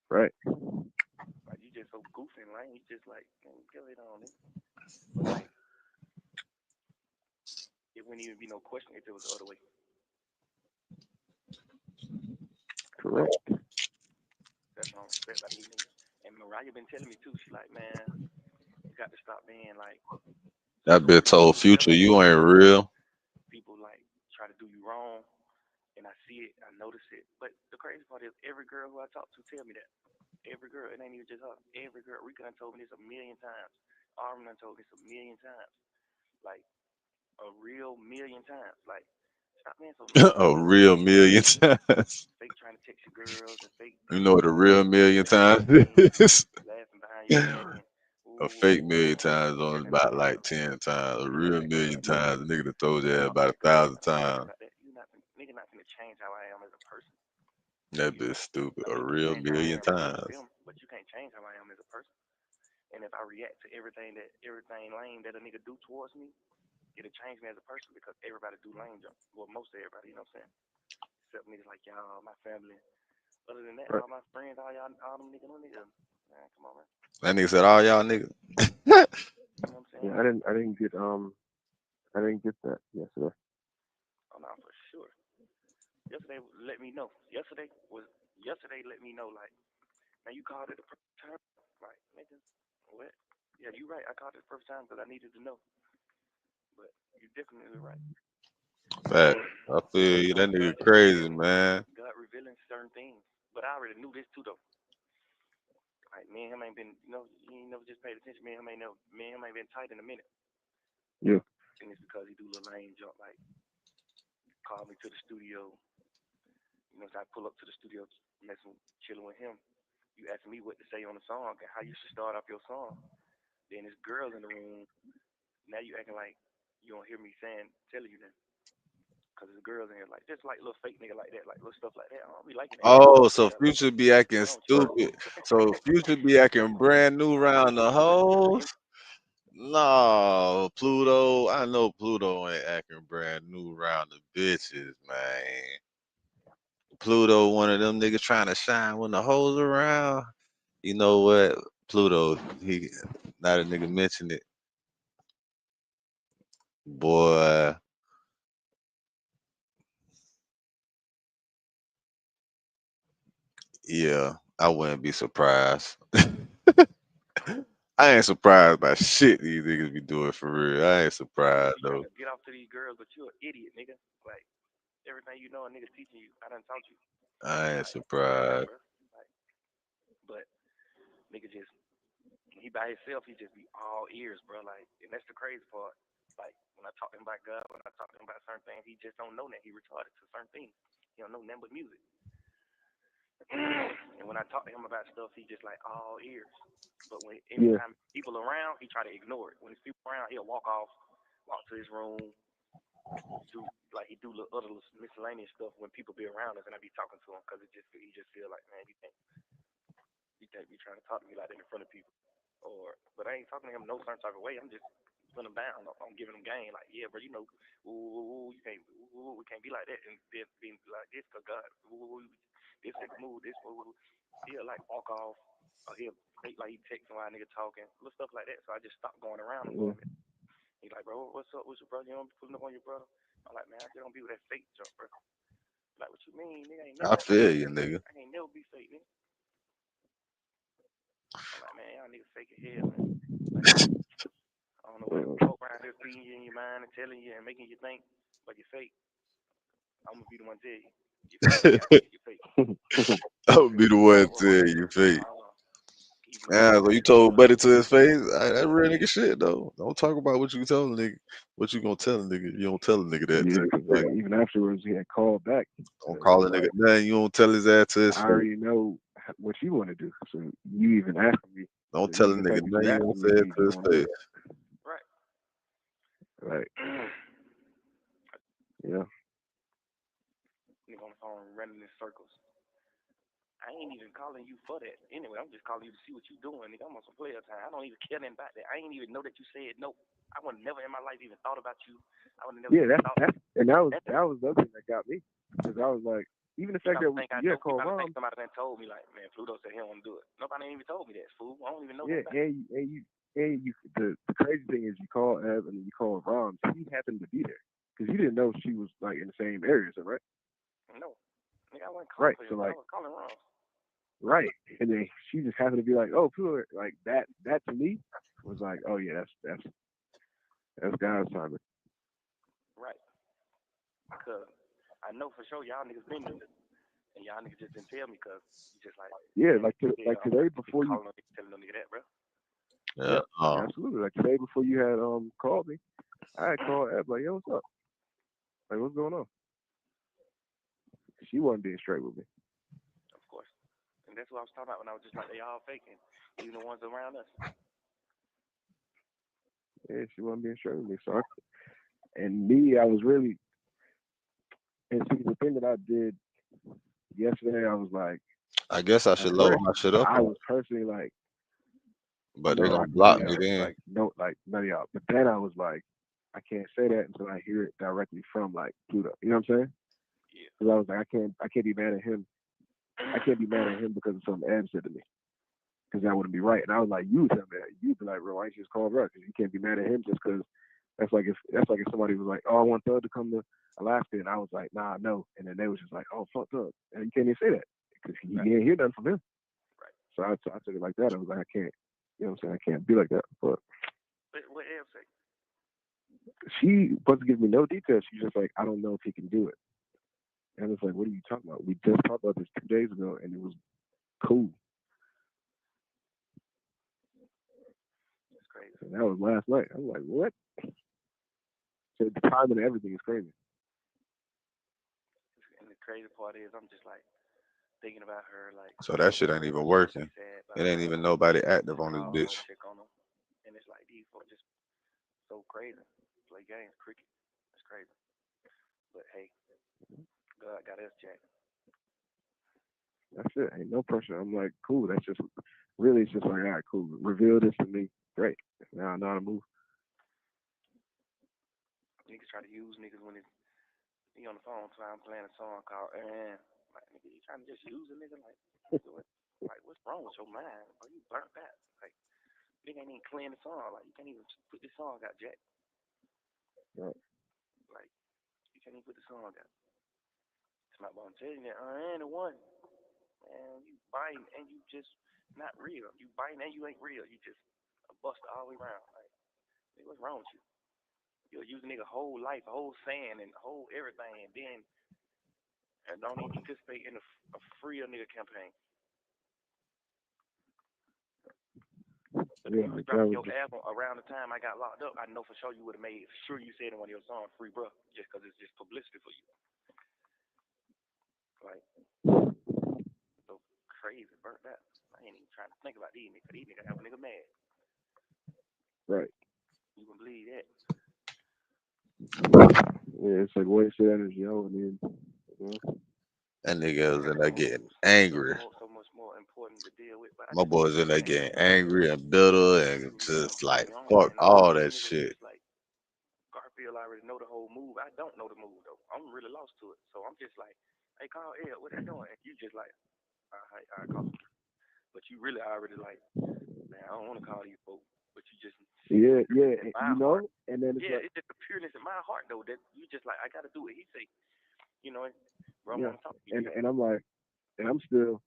Speaker 8: Right.
Speaker 9: Like, you just so goofy and lame. You just like, man, get it on, nigga. But like, it wouldn't even be no question if it was the other way.
Speaker 8: Correct.
Speaker 9: That's what I respect about these niggas. And Mariah been telling me too. She like, man, you got to stop being like.
Speaker 2: That bitch told Future, you ain't real.
Speaker 9: People like try to do you wrong, and I see it, I notice it. But the crazy part is, every girl who I talk to tell me that. Every girl, it ain't even just her. Every girl, Rika done told me this a million times. Armin done told me this a million times. Like, a real million times. Like, stop being so.
Speaker 2: A real million times.
Speaker 9: Fake trying to text your girls and fake.
Speaker 2: You know what a real million times is?
Speaker 9: Laughing behind your back and, ooh,
Speaker 2: A fake million times only about like 10 times. A real million times, a nigga that told you about 1,000 times.
Speaker 9: Nigga not gonna change how I am as a person.
Speaker 2: That bitch stupid. A
Speaker 9: You
Speaker 2: real
Speaker 9: change how I
Speaker 2: million
Speaker 9: am in front of
Speaker 2: times.
Speaker 9: them, but you can't change how I am as a person. And if I react to everything lame that a nigga do towards me, it'll change me as a person because everybody do lame jump. Well, most everybody, you know what I'm saying? Except niggas like y'all, my family. Other than that,
Speaker 8: Right.
Speaker 9: all my friends, all them niggas. Man, come on, man.
Speaker 2: That nigga said, all y'all niggas.
Speaker 9: You know what I'm saying?
Speaker 8: Yeah, I didn't get that yesterday.
Speaker 9: Oh no, for sure. Yesterday let me know. Yesterday let me know like, man, you called it the perfect time. Like, nigga, what? Yeah, you right. I called it the perfect time because I needed to know. But you definitely right.
Speaker 2: Fact. I feel you. That nigga crazy, man.
Speaker 9: God revealing certain things. But I already knew this too though. Like me and him ain't been, he ain't never just paid attention. Me and him ain't been tight in a minute.
Speaker 8: Yeah.
Speaker 9: And it's because he do little lame jump like call me to the studio. You know, so I pull up to the studio, chilling with him. You asking me what to say on the song and how you should start off your song. Then there's girls in the room. Now you acting like you don't hear me telling you that. Cause there's girls in here like just like little fake nigga like that, like little stuff like that. I don't be liking that.
Speaker 2: Oh, so Future be acting stupid. So Future be acting brand new round the hoes. No, Pluto. I know Pluto ain't acting brand new round the bitches, man. Pluto, one of them niggas trying to shine when the hoes around. You know what? Pluto, he not a nigga mentioned it. Boy. Yeah, I wouldn't be surprised. I ain't surprised by shit these niggas be doing for real. I ain't surprised though.
Speaker 9: Get off to these girls, but you an idiot, nigga. Like everything you know, a nigga's teaching you. I done taught you.
Speaker 2: I ain't surprised.
Speaker 9: Like, but nigga just he by himself, he just be all ears, bro. Like, and that's the crazy part. Like when I talk to him about God, when I talk to him about certain things, he just don't know that he retarded to certain things. He don't know nothing but music. And when I talk to him about stuff, he just like all ears. But when anytime people around, he try to ignore it. When there's people around, he'll walk off, walk to his room, he do other miscellaneous stuff when people be around us, and I be talking to him because he just feel like, man, you can't be trying to talk to me like that in front of people. But I ain't talking to him no certain type of way. I'm just putting him down. I'm giving him game. Like, yeah, bro, you know, you can't, we can't be like that and then being like this because God, this ain't the move, this, he'll like walk off or he'll fake like he texting while a nigga talking, little stuff like that. So I just stopped going around him a little bit. He's like, bro, what's up with your brother? You don't be pulling up on your brother? I'm like, man, I just don't be with that fake junk, bro. Like, what you mean, nigga?
Speaker 2: I feel you, nigga.
Speaker 9: I ain't never be fake, nigga. I'm like, man, y'all niggas fake as hell, man. Like, I don't know what folk around here feeding you in your mind and telling you and making you think, but you're fake. I'm gonna be the one to tell you. You're fake.
Speaker 2: I'll be the one to tell you fake. Yeah, so you told Buddy to his face. That real nigga shit though. Don't talk about what you tell a nigga. What you gonna tell a nigga? You don't tell a nigga that.
Speaker 8: Yeah, like, even afterwards, he had called back.
Speaker 2: Don't call a nigga nothing. You don't tell his ass to his face.
Speaker 8: I already know what you want to do. So you even asking me.
Speaker 2: Don't tell a nigga nothing. You don't say it to his face.
Speaker 9: Right.
Speaker 8: Right. Yeah.
Speaker 9: Nigga on the phone running in circles. I ain't even calling you for that. Anyway, I'm just calling you to see what you doing, nigga. I'm on some player time. I don't even care nothing about that. I ain't even know that you said no. I would never in my life even thought about you. I would never.
Speaker 8: Yeah, that was the other thing that got me, because I was like, even the fact that called Rom.
Speaker 9: Somebody done told me like, man, Pluto said he don't want to do it. Nobody even told me that, fool. I don't even know.
Speaker 8: Yeah, and you. The crazy thing is, you call Ev and then you call Rom. He happened to be there because you didn't know she was like in the same area, so right?
Speaker 9: No, nigga, I wasn't calling.
Speaker 8: Right, so like,
Speaker 9: I was calling Rom.
Speaker 8: Right, and then she just happened to be like, "Oh, Pluto," like that. That to me was like, "Oh yeah, that's God's timing."
Speaker 9: Right, because I know for sure y'all niggas been there, and y'all niggas just didn't tell me because you just like
Speaker 8: today before you
Speaker 9: telling no nigga that, bro.
Speaker 2: Yeah,
Speaker 8: absolutely. Like today before you had called me, I had called Eb like, "Yo, what's up? Like, what's going on?" She wasn't being straight with me.
Speaker 9: And that's what I was talking about when I was just like, they all faking, even the ones around us.
Speaker 8: Yeah, she wasn't being straight with me. So I was really, and see, the thing that I did yesterday, I was like,
Speaker 2: I guess I
Speaker 8: at
Speaker 2: should load
Speaker 8: first,
Speaker 2: my shit up,
Speaker 8: I was personally like,
Speaker 2: but they
Speaker 8: no,
Speaker 2: gonna block me
Speaker 8: y'all.
Speaker 2: then.
Speaker 8: Like, no, like none of y'all. But then I was like, I can't say that until I hear it directly from like Pluto. You know what I'm saying?
Speaker 9: Yeah.
Speaker 8: Because I was like, I can't be mad at him. I can't be mad at him because of something Ab said to me. Because that wouldn't be right. And I was like, you tell me that. You'd be like, bro, why don't you just call bro? Because you can't be mad at him just because that's like if somebody was like, oh, I want Thug to come to Alaska, and I was like, nah, no. And then they was just like, oh, fuck Thug. And you can't even say that because he didn't hear nothing from him.
Speaker 9: Right.
Speaker 8: So I took it like that. I was like, I can't. You know what I'm saying? I can't be like that. But
Speaker 9: what Ab say?
Speaker 8: she wasn't giving me no details. She's just like, I don't know if he can do it. And I was like, what are you talking about? We just talked about this 2 days ago, and it was cool.
Speaker 9: That's crazy.
Speaker 8: And that was last night. I was like, what? So the timing and everything is crazy.
Speaker 9: And the crazy part is, I'm just like thinking about her, like.
Speaker 2: So that shit ain't even working. It ain't even nobody active on this bitch.
Speaker 9: Check on them. And it's like these folks just so crazy. Play games, cricket. It's crazy. But hey, God got us, Jack.
Speaker 8: That's it. Ain't no pressure. I'm like, cool. That's just really, it's just like, all right, cool. Reveal this to me. Great. Now I know how to move.
Speaker 9: Niggas try to use niggas when he on the phone, so I'm playing a song called Aaron. Like, nigga, you trying to just use a nigga? Like, what's wrong with your mind? Are you burnt out? Like, nigga ain't even clean the song. Like, you can't even put this song out, Jack.
Speaker 8: Right.
Speaker 9: Like, you can't even put the song out. It's my mom telling you that Aaron the one. Man, you biting and you just not real. You biting and you ain't real. You just a buster all the way around. Like, nigga, what's wrong with you? You'll use a nigga whole life, whole saying, and whole everything, and then don't even participate in a free nigga campaign. But if you was dropping your album around the time I got locked up, I know for sure you would have made sure you said in one of your songs, "Free Bruh," just because it's just publicity for you. Like, so crazy, burnt out. I ain't even trying to think about these niggas. These niggas have a nigga mad.
Speaker 8: Right.
Speaker 9: You can believe that.
Speaker 8: Yeah, it's like wasted energy, and then
Speaker 2: that nigga was in there getting angry.
Speaker 9: So much more important to deal with. But
Speaker 2: My boys in there getting angry and bitter and just like fuck all that shit.
Speaker 9: Like Garfield already know the whole move. I don't know the move though. I'm really lost to it. So I'm just like, hey, call Ed, what they doing? And you just like, all right, call them. But you really already like, man, I don't want to call these folks. But you just
Speaker 8: yeah, you know,
Speaker 9: heart.
Speaker 8: And then it's
Speaker 9: it's just the pureness in my heart though that you just like, I gotta do what he say, you know. Bro,
Speaker 8: yeah.
Speaker 9: talk to you.
Speaker 8: And I'm like, and I'm still,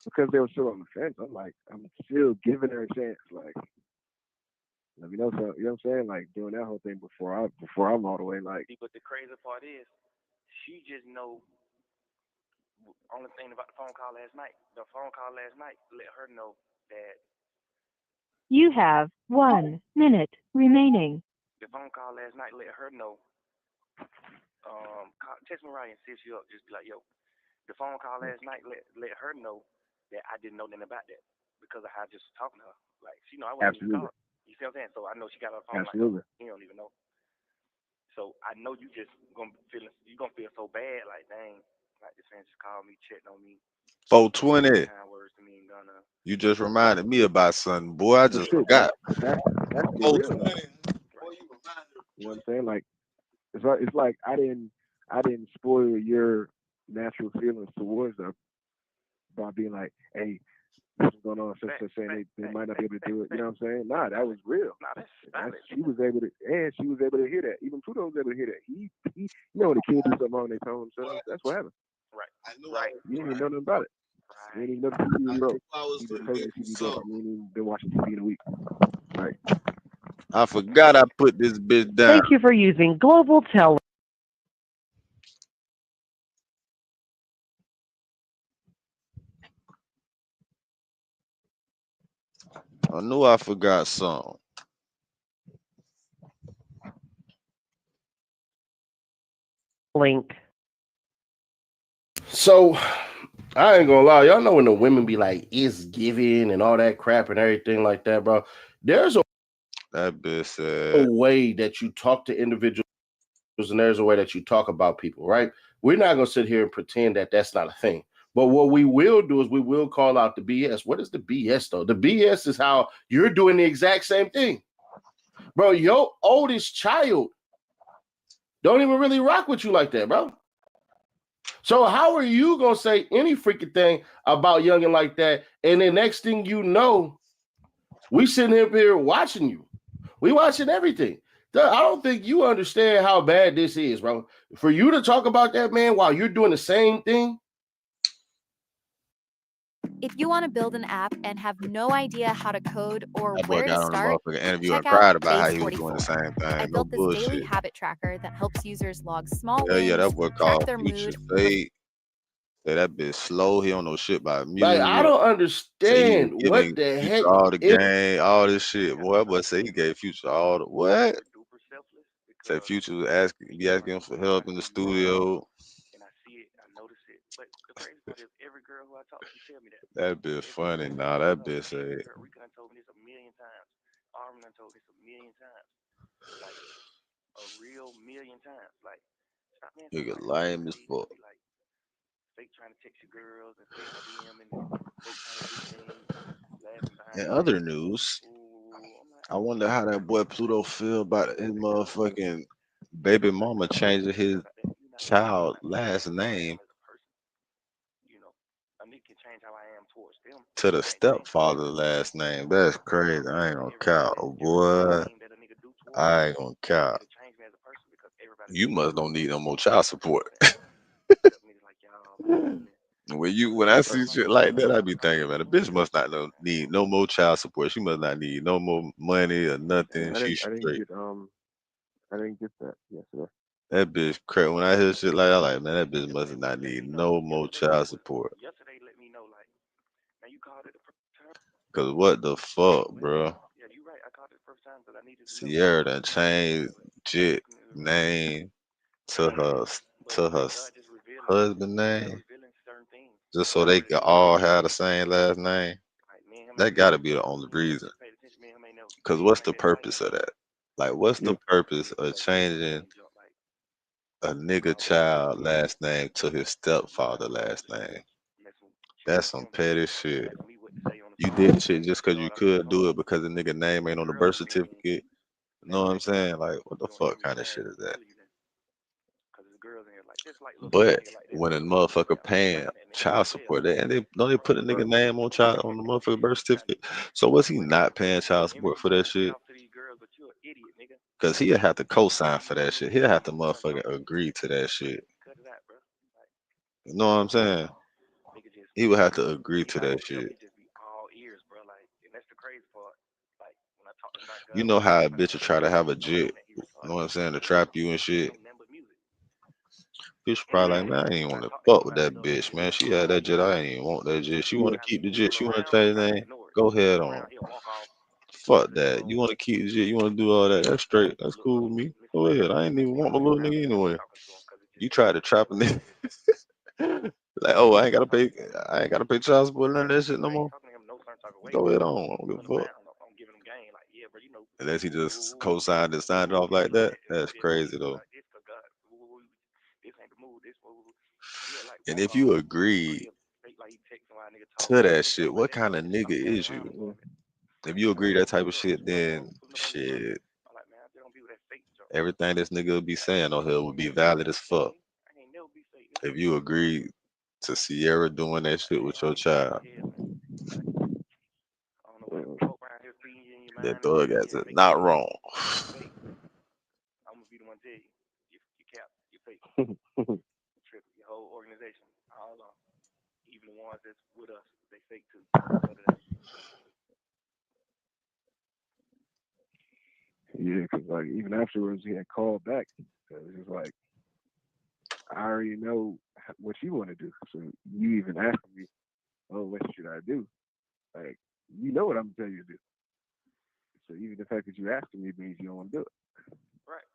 Speaker 8: because they were still on the fence. I'm like, I'm still giving her a chance. Like, let me know, so, you know what I'm saying? Like doing that whole thing before I'm all the way. Like,
Speaker 9: but the crazy part is, she just know. Only thing about the phone call last night. The phone call last night let her know that.
Speaker 10: You have 1 minute remaining.
Speaker 9: The phone call last night let her know. Text Mariah and see if she up. Just be like, yo. The phone call last night let her know that I didn't know nothing about that because of how I just was talking to her. Like, she know I wasn't even calling. You see what I'm saying? So I know she got her phone.
Speaker 8: Absolutely.
Speaker 9: Like, you don't even know. So I know you just gonna feel so bad. Like, dang. Like, this man just called me, checked on me.
Speaker 2: 420. You just reminded me about something, boy. I just forgot.
Speaker 8: That's the real. You know what I'm saying? Like, it's like I didn't spoil your natural feelings towards them by being like, hey, this is going on, such saying they might not be able to do it. You know what I'm saying? Nah, that was real. She was able to hear that. Even Pluto was able to hear that. He you know, when the kids do something wrong, they tell themselves. That's what happened.
Speaker 9: Right.
Speaker 8: You didn't even know nothing about it. You didn't even know the TV was broke. You just told me the TV broke. You ain't even been watching TV in a week. Right.
Speaker 2: I forgot I put this bitch down.
Speaker 10: Thank you for using Global Tel.
Speaker 2: I knew I forgot something.
Speaker 10: Link.
Speaker 4: So I ain't gonna lie, y'all know when the women be like, it's giving and all that crap and everything like that, bro. There's a
Speaker 2: That bitch
Speaker 4: A
Speaker 2: said,
Speaker 4: way that you talk to individuals, and there's a way that you talk about people, right? We're not gonna sit here and pretend that that's not a thing. But what we will do is we will call out the BS. What is the BS though? The BS is how you're doing the exact same thing, bro. Your oldest child don't even really rock with you like that, bro. So how are you gonna say any freaking thing about youngin like that? And the next thing you know, we sitting up here watching you. We watching everything. I don't think you understand how bad this is, bro. For you to talk about that man while you're doing the same thing.
Speaker 11: If you want to build an app and have no idea how to code or
Speaker 2: that boy
Speaker 11: where to
Speaker 2: got on the
Speaker 11: start,
Speaker 2: motherfucking interview and
Speaker 11: check out
Speaker 2: cried about how he was doing the
Speaker 11: Base44.
Speaker 2: same
Speaker 11: I
Speaker 2: thing. No
Speaker 11: built this daily
Speaker 2: bullshit.
Speaker 11: habit tracker that helps users log small
Speaker 2: Hell yeah,
Speaker 11: wins,
Speaker 2: that boy
Speaker 11: track
Speaker 2: called
Speaker 11: their
Speaker 2: Future
Speaker 11: mood.
Speaker 2: Fade. Say that bitch slow. He don't know shit about
Speaker 4: Like, I
Speaker 2: music.
Speaker 4: don't
Speaker 2: Say he was
Speaker 4: understand
Speaker 2: giving
Speaker 4: what the
Speaker 2: Future
Speaker 4: heck
Speaker 2: all the
Speaker 4: it.
Speaker 2: game, all this shit. Boy, that boy say he gave Future all the what? Say Future was asking him for help in the studio.
Speaker 9: And I see it, I notice it. But the crazy part is every girl who I talk to tell me that.
Speaker 2: That bitch funny. Nah, that bitch say
Speaker 9: Rika done told me this a million times. Armin done told me this a million times. Like a real million times. Like stop being so
Speaker 2: nigga
Speaker 9: like
Speaker 2: lame as fuck.
Speaker 9: be like fake trying to text your girls and fake DM and fake trying to do things, laughing behind
Speaker 2: In
Speaker 9: your back.
Speaker 2: other news,
Speaker 9: I'm like,
Speaker 2: I wonder how that boy Pluto feel about his motherfucking baby mama changing his child last name
Speaker 9: you know, a nigga can change how I am towards them.
Speaker 2: to the stepfather last name. That's crazy. I ain't gonna count, boy. I ain't gonna count. You must don't need no more child support. When I see shit like that, I be thinking, man, the bitch must not need no more child support. She must not need no more money or nothing. She's straight.
Speaker 8: I didn't get that yesterday.
Speaker 2: That bitch crazy. When I hear shit like that, I'm like, man, that bitch must not need no more child support.
Speaker 9: Yesterday let me know like, man, you called it the first time.
Speaker 2: Cause what the fuck, bro?
Speaker 9: Yeah, you right. I called it the first time because I needed to know.
Speaker 2: Sierra done changed Jit name to her husband name just so they can all have the same last name. That gotta be the only reason. Cause what's the purpose of that? Like, what's the purpose of changing a nigga child last name to his stepfather last name? That's some petty shit. You did shit just cause you could do it because the nigga name ain't on the birth certificate. You know what I'm saying? Like, what the fuck kind of shit is that? But when a motherfucker paying child support, they don't they put a nigga name on child on the motherfucker birth certificate. So was he not paying child support for that shit? Cause he'll have to co-sign for that shit. He'll have to motherfucking agree to that shit. You know what I'm saying? He would have to agree to that shit. You know how a bitch will try to have a jit, you know what I'm saying, to trap you and shit. Bitch probably like, man, I ain't want to fuck with that bitch, man. She had that jit, I ain't even want that jit. She want to keep the jit, she want to change the name. Go ahead on. Fuck that. You want to keep the jit, you want to do all that. That's straight. That's cool with me. Go ahead. I ain't even want my little nigga anyway. You try to trap a nigga. Like, oh, I ain't gotta pay child support none of that shit no more. Go ahead on. I don't give a fuck. Unless he just co-signed and signed it off like that. That's crazy though. And if you agree to that shit, what kind of nigga is you? If you agree that type of shit, then shit. Everything this nigga will be saying on here will be valid as fuck. If you agree to Sierra doing that shit with your child, that thug ass is not wrong.
Speaker 9: I'm gonna be the one to tell you, you cap, you fake, trick your whole organization, all of them, even the ones that's with us, they fake too.
Speaker 8: Yeah, because like even afterwards he had called back. So it was like, I already know what you want to do. So you even asking me, oh, what should I do? Like, you know what I'm gonna tell you to do. So even the fact that you asking me means you don't want to do it.
Speaker 9: Right.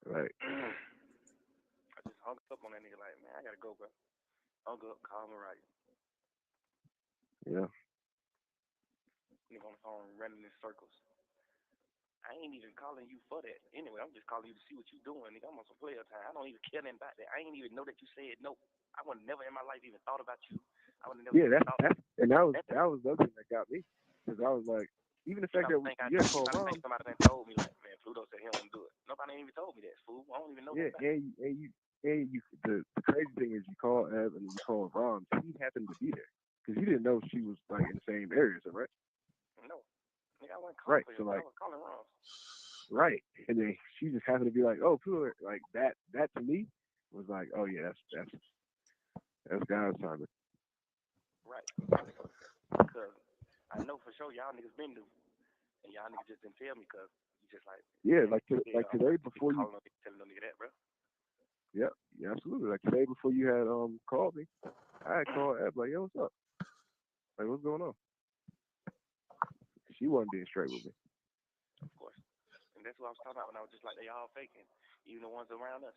Speaker 8: Right.
Speaker 9: I just hung up on that nigga like, man, I gotta go, bro. Hung up, call Mariah.
Speaker 8: Yeah.
Speaker 9: Nigga on the phone running in circles. I ain't even calling you for that. Anyway, I'm just calling you to see what you doing, nigga. I'm on some player time. I don't even care nothing about that. I ain't even know that you said no. I would never in my life even thought about you. I would never
Speaker 8: Yeah,
Speaker 9: even
Speaker 8: that's
Speaker 9: thought.
Speaker 8: and that was the other thing that got me, because I was like, even the fact that
Speaker 9: I
Speaker 8: called Rom.
Speaker 9: think somebody done told me like, man, Pluto said he don't do it. Nobody ain't even told me that, fool. I don't even know
Speaker 8: Yeah,
Speaker 9: that.
Speaker 8: and you. The crazy thing is, you call Ev and you call Rom. He happened to be there because he didn't know she was like in the same area, so right?
Speaker 9: No, nigga, I wasn't calling
Speaker 8: Right.
Speaker 9: for
Speaker 8: So
Speaker 9: you.
Speaker 8: like,
Speaker 9: I was calling wrong.
Speaker 8: right, and then she just happened to be like, oh, Pluto, like that. That to me was like, oh yeah, that's God's timing.
Speaker 9: Right. Because I know for sure y'all niggas been new, and y'all niggas just didn't tell me because you just like.
Speaker 8: Yeah, like today before you.
Speaker 9: Telling no nigga that, bro.
Speaker 8: Yeah, absolutely. Like today before you had called me, I had called Eb like, yo, what's up? Like, what's going on? She wasn't being straight with me.
Speaker 9: Of course. And that's what I was talking about when I was just like, they all faking, even the ones around us.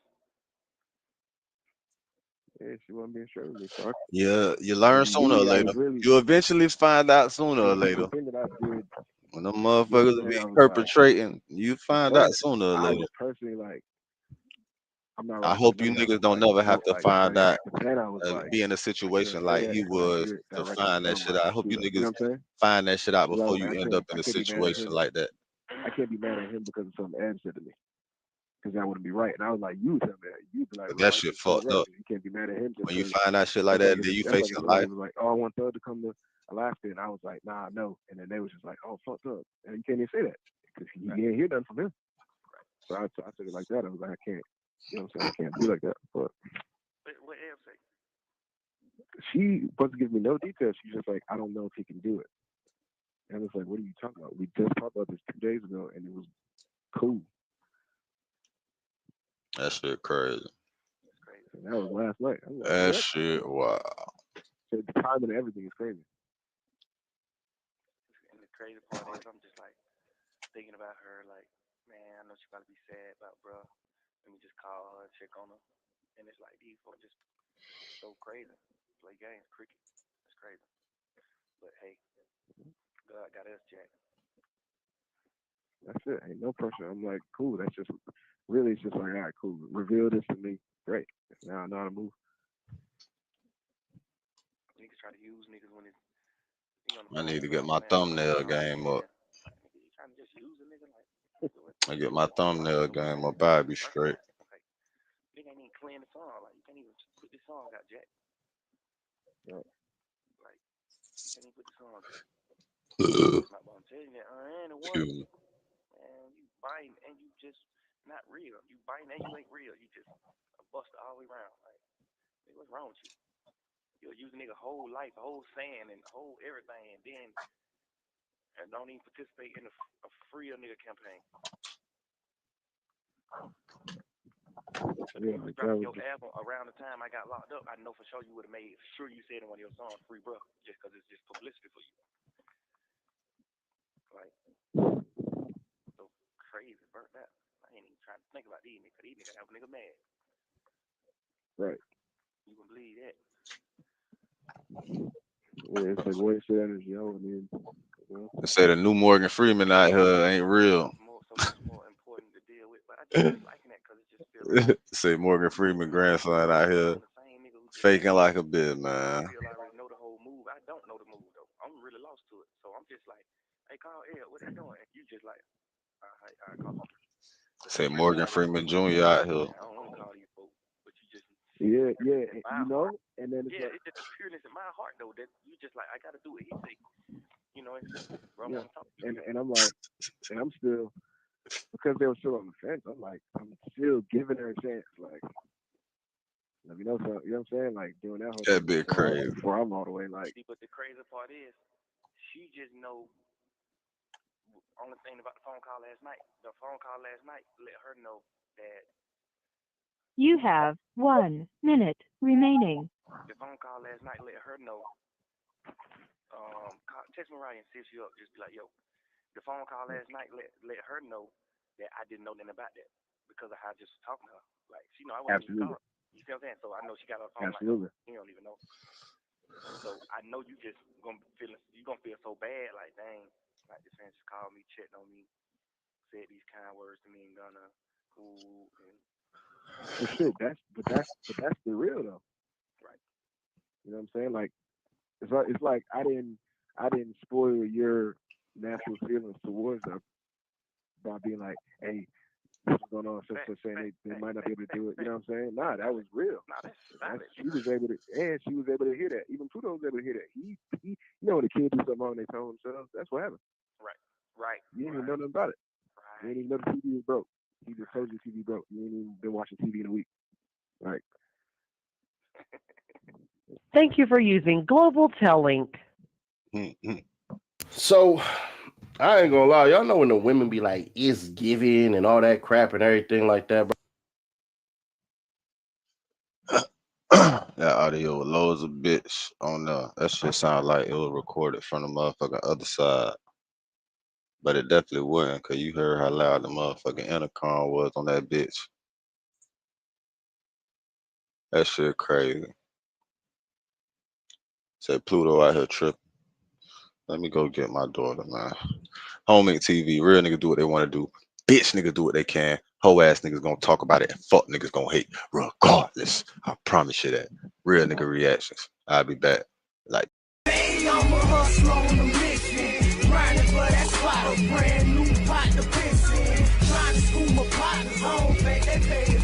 Speaker 8: Yeah, she wasn't being straight with me. So
Speaker 2: Yeah, you learn sooner or later. You eventually find out sooner or later.
Speaker 8: The thing that I did
Speaker 2: when them motherfuckers
Speaker 8: yesterday,
Speaker 2: be
Speaker 8: I was
Speaker 2: perpetrating, you find out sooner or
Speaker 8: I
Speaker 2: later.
Speaker 8: was personally like, I'm not.
Speaker 2: I
Speaker 8: About to
Speaker 2: hope
Speaker 8: say
Speaker 2: you
Speaker 8: none of that
Speaker 2: niggas
Speaker 8: was
Speaker 2: don't
Speaker 8: like,
Speaker 2: never have to
Speaker 8: like,
Speaker 2: find
Speaker 8: funny.
Speaker 2: out,
Speaker 8: But then I was like,
Speaker 2: be in a
Speaker 8: I
Speaker 2: situation
Speaker 8: can't
Speaker 2: like
Speaker 8: say that
Speaker 2: he
Speaker 8: because I
Speaker 2: was
Speaker 8: hear it
Speaker 2: to
Speaker 8: directly
Speaker 2: find that
Speaker 8: from
Speaker 2: shit
Speaker 8: my
Speaker 2: out. I hope you
Speaker 8: Pluto.
Speaker 2: niggas
Speaker 8: You know what I'm saying?
Speaker 2: find that shit out
Speaker 8: Because I
Speaker 2: before
Speaker 8: was
Speaker 2: you
Speaker 8: like,
Speaker 2: end up in
Speaker 8: I
Speaker 2: a
Speaker 8: can't be mad at
Speaker 2: situation
Speaker 8: him.
Speaker 2: like that.
Speaker 8: I can't be mad at him because of something Ed said to me. Because that wouldn't be right. And I was like, you would tell me that. You'd be like,
Speaker 2: But
Speaker 8: bro,
Speaker 2: that
Speaker 8: I
Speaker 2: shit
Speaker 8: just told
Speaker 2: fucked
Speaker 8: right.
Speaker 2: up.
Speaker 8: You can't be mad at him just
Speaker 2: When you
Speaker 8: because
Speaker 2: find out shit like that, then you
Speaker 8: that's like if
Speaker 2: facing
Speaker 8: somebody
Speaker 2: life.
Speaker 8: was like, oh, I want Thug to come to Alaska. And I was like, nah, no. And then they was just like, oh, fuck Thug. And you can't even say that because you didn't hear nothing from him. So I took it like that. I was like, I can't, you know what I'm saying? I can't be like that. But
Speaker 9: what Ed say?
Speaker 8: she wasn't giving me no details. She's just like, I don't know if he can do it. And I was like, what are you talking about? We just talked about this 2 days ago, and it was cool.
Speaker 2: That shit crazy.
Speaker 8: And that was last night. I was like,
Speaker 2: That
Speaker 8: what?
Speaker 2: shit, wow.
Speaker 8: So the timing and everything is crazy.
Speaker 9: And the crazy part is, I'm just like thinking about her, like, man, I know she about to be sad about, bro. Let me just call her and check on her. And it's like these folks just so crazy. Play games, cricket. It's crazy. But hey, God got us, Jack.
Speaker 8: That's it. Ain't no pressure. I'm like, cool. That's just really, it's just like, all right, cool. Reveal this to me. Great. Now I know how to move.
Speaker 9: Niggas try to use niggas when it's.
Speaker 2: I need to get my thumbnail game up.
Speaker 9: You trying to just use a nigga like.
Speaker 2: I get my thumbnail game up. I'd be straight.
Speaker 9: Nigga ain't even clearing the song. Like, you can't even put this song out, Jack.
Speaker 8: Yeah.
Speaker 9: Like, you can't even put the song out. I'm telling you, and the one, man, you biting and you just not real. You biting and you ain't real. You just a buster all the way around. Like, nigga, what's wrong with you? You'll use a nigga whole life, whole saying, and whole everything, and then don't even participate in a free nigga campaign.
Speaker 8: Yeah, like
Speaker 9: dropping your album around the time I got locked up, I know for sure you would have made sure you said in one of your songs, "Free Bro," just because it's just publicity for you. Like, so crazy, burnt that. I ain't even trying to think about these niggas. These niggas have a nigga mad.
Speaker 8: Right.
Speaker 9: You can believe that.
Speaker 8: Yeah, it's like wasted energy. I wouldn't even, you know.
Speaker 2: They say the new Morgan Freeman out here ain't real.
Speaker 9: So much more important to deal with, but I just be liking that because it just feels like
Speaker 2: Say Morgan Freeman grandson out here faking like a bit, man.
Speaker 9: I already know the whole move. I don't know the move though. I'm really lost to it. So I'm just like, hey, call Ed, what they doing? And you just like, all right, call him.
Speaker 2: Say Morgan Freeman Jr. out here.
Speaker 9: I don't want to call these folks, but you just
Speaker 8: yeah, you know, and then it's
Speaker 9: it's just the pureness in my heart though that you just like, I gotta do what he say. You know, bro,
Speaker 8: yeah. And I'm like, and I'm still, because they were still on the fence, I'm like, I'm still giving her a chance. Like, let me know something. You know what I'm saying? Like, doing that whole
Speaker 2: That
Speaker 8: thing
Speaker 2: bit crazy.
Speaker 8: before I'm all the way. Like,
Speaker 9: see, but the crazy part is, she just know. Only thing about the phone call last night let her know that.
Speaker 10: You have 1 minute remaining.
Speaker 9: The phone call last night let her know. Text Mariah and see if she up. Just be like, yo. The phone call last night let her know that I didn't know nothing about that because of how I just was talking to her. Like, she know I wasn't even calling. You see what I'm saying? So I know she got her phone like, you don't even know. So I know you just gonna feel so bad, like, dang, like this man just called me, checked on me, said these kind words to me and gonna cool and
Speaker 8: Well, shit, that's the real though.
Speaker 9: right.
Speaker 8: You know what I'm saying? Like it's like I didn't spoil your natural feelings towards them by being like, hey, this is going on, so saying they might not be able to do it. You know what I'm saying? Nah, that was real.
Speaker 9: Nah, that's solid.
Speaker 8: She was able to hear that. Even Pluto was able to hear that. He you know, when the kids do something wrong, they tell themselves. That's what happened.
Speaker 9: Right.
Speaker 8: You didn't even know nothing about it. You
Speaker 9: Right.
Speaker 8: didn't even know the TV was broke. He just told you the TV broke. You ain't even been watching TV in a week. Right.
Speaker 12: Thank you for using Global Tel-Link.
Speaker 4: So I ain't gonna lie, y'all know when the women be like, "It's giving" and all that crap and everything like that, bro.
Speaker 2: That audio with loads of bitch on that shit sound like it was recorded from the motherfucking other side. But it definitely wasn't, cause you heard how loud the motherfucking intercom was on that bitch. That shit crazy. Said Pluto out here tripping. Let me go get my daughter, man. Homemade TV, real niggas do what they want to do. Bitch niggas do what they can. Hoe ass niggas gonna talk about it and fuck niggas gonna hate regardless. I promise you that. Real nigga reactions. I'll be back. Like,
Speaker 1: Hey, I'm a hustler on a mission. Grinding for that spot, a brand new pot to piss in. Trying to school my partners, I don't think they pay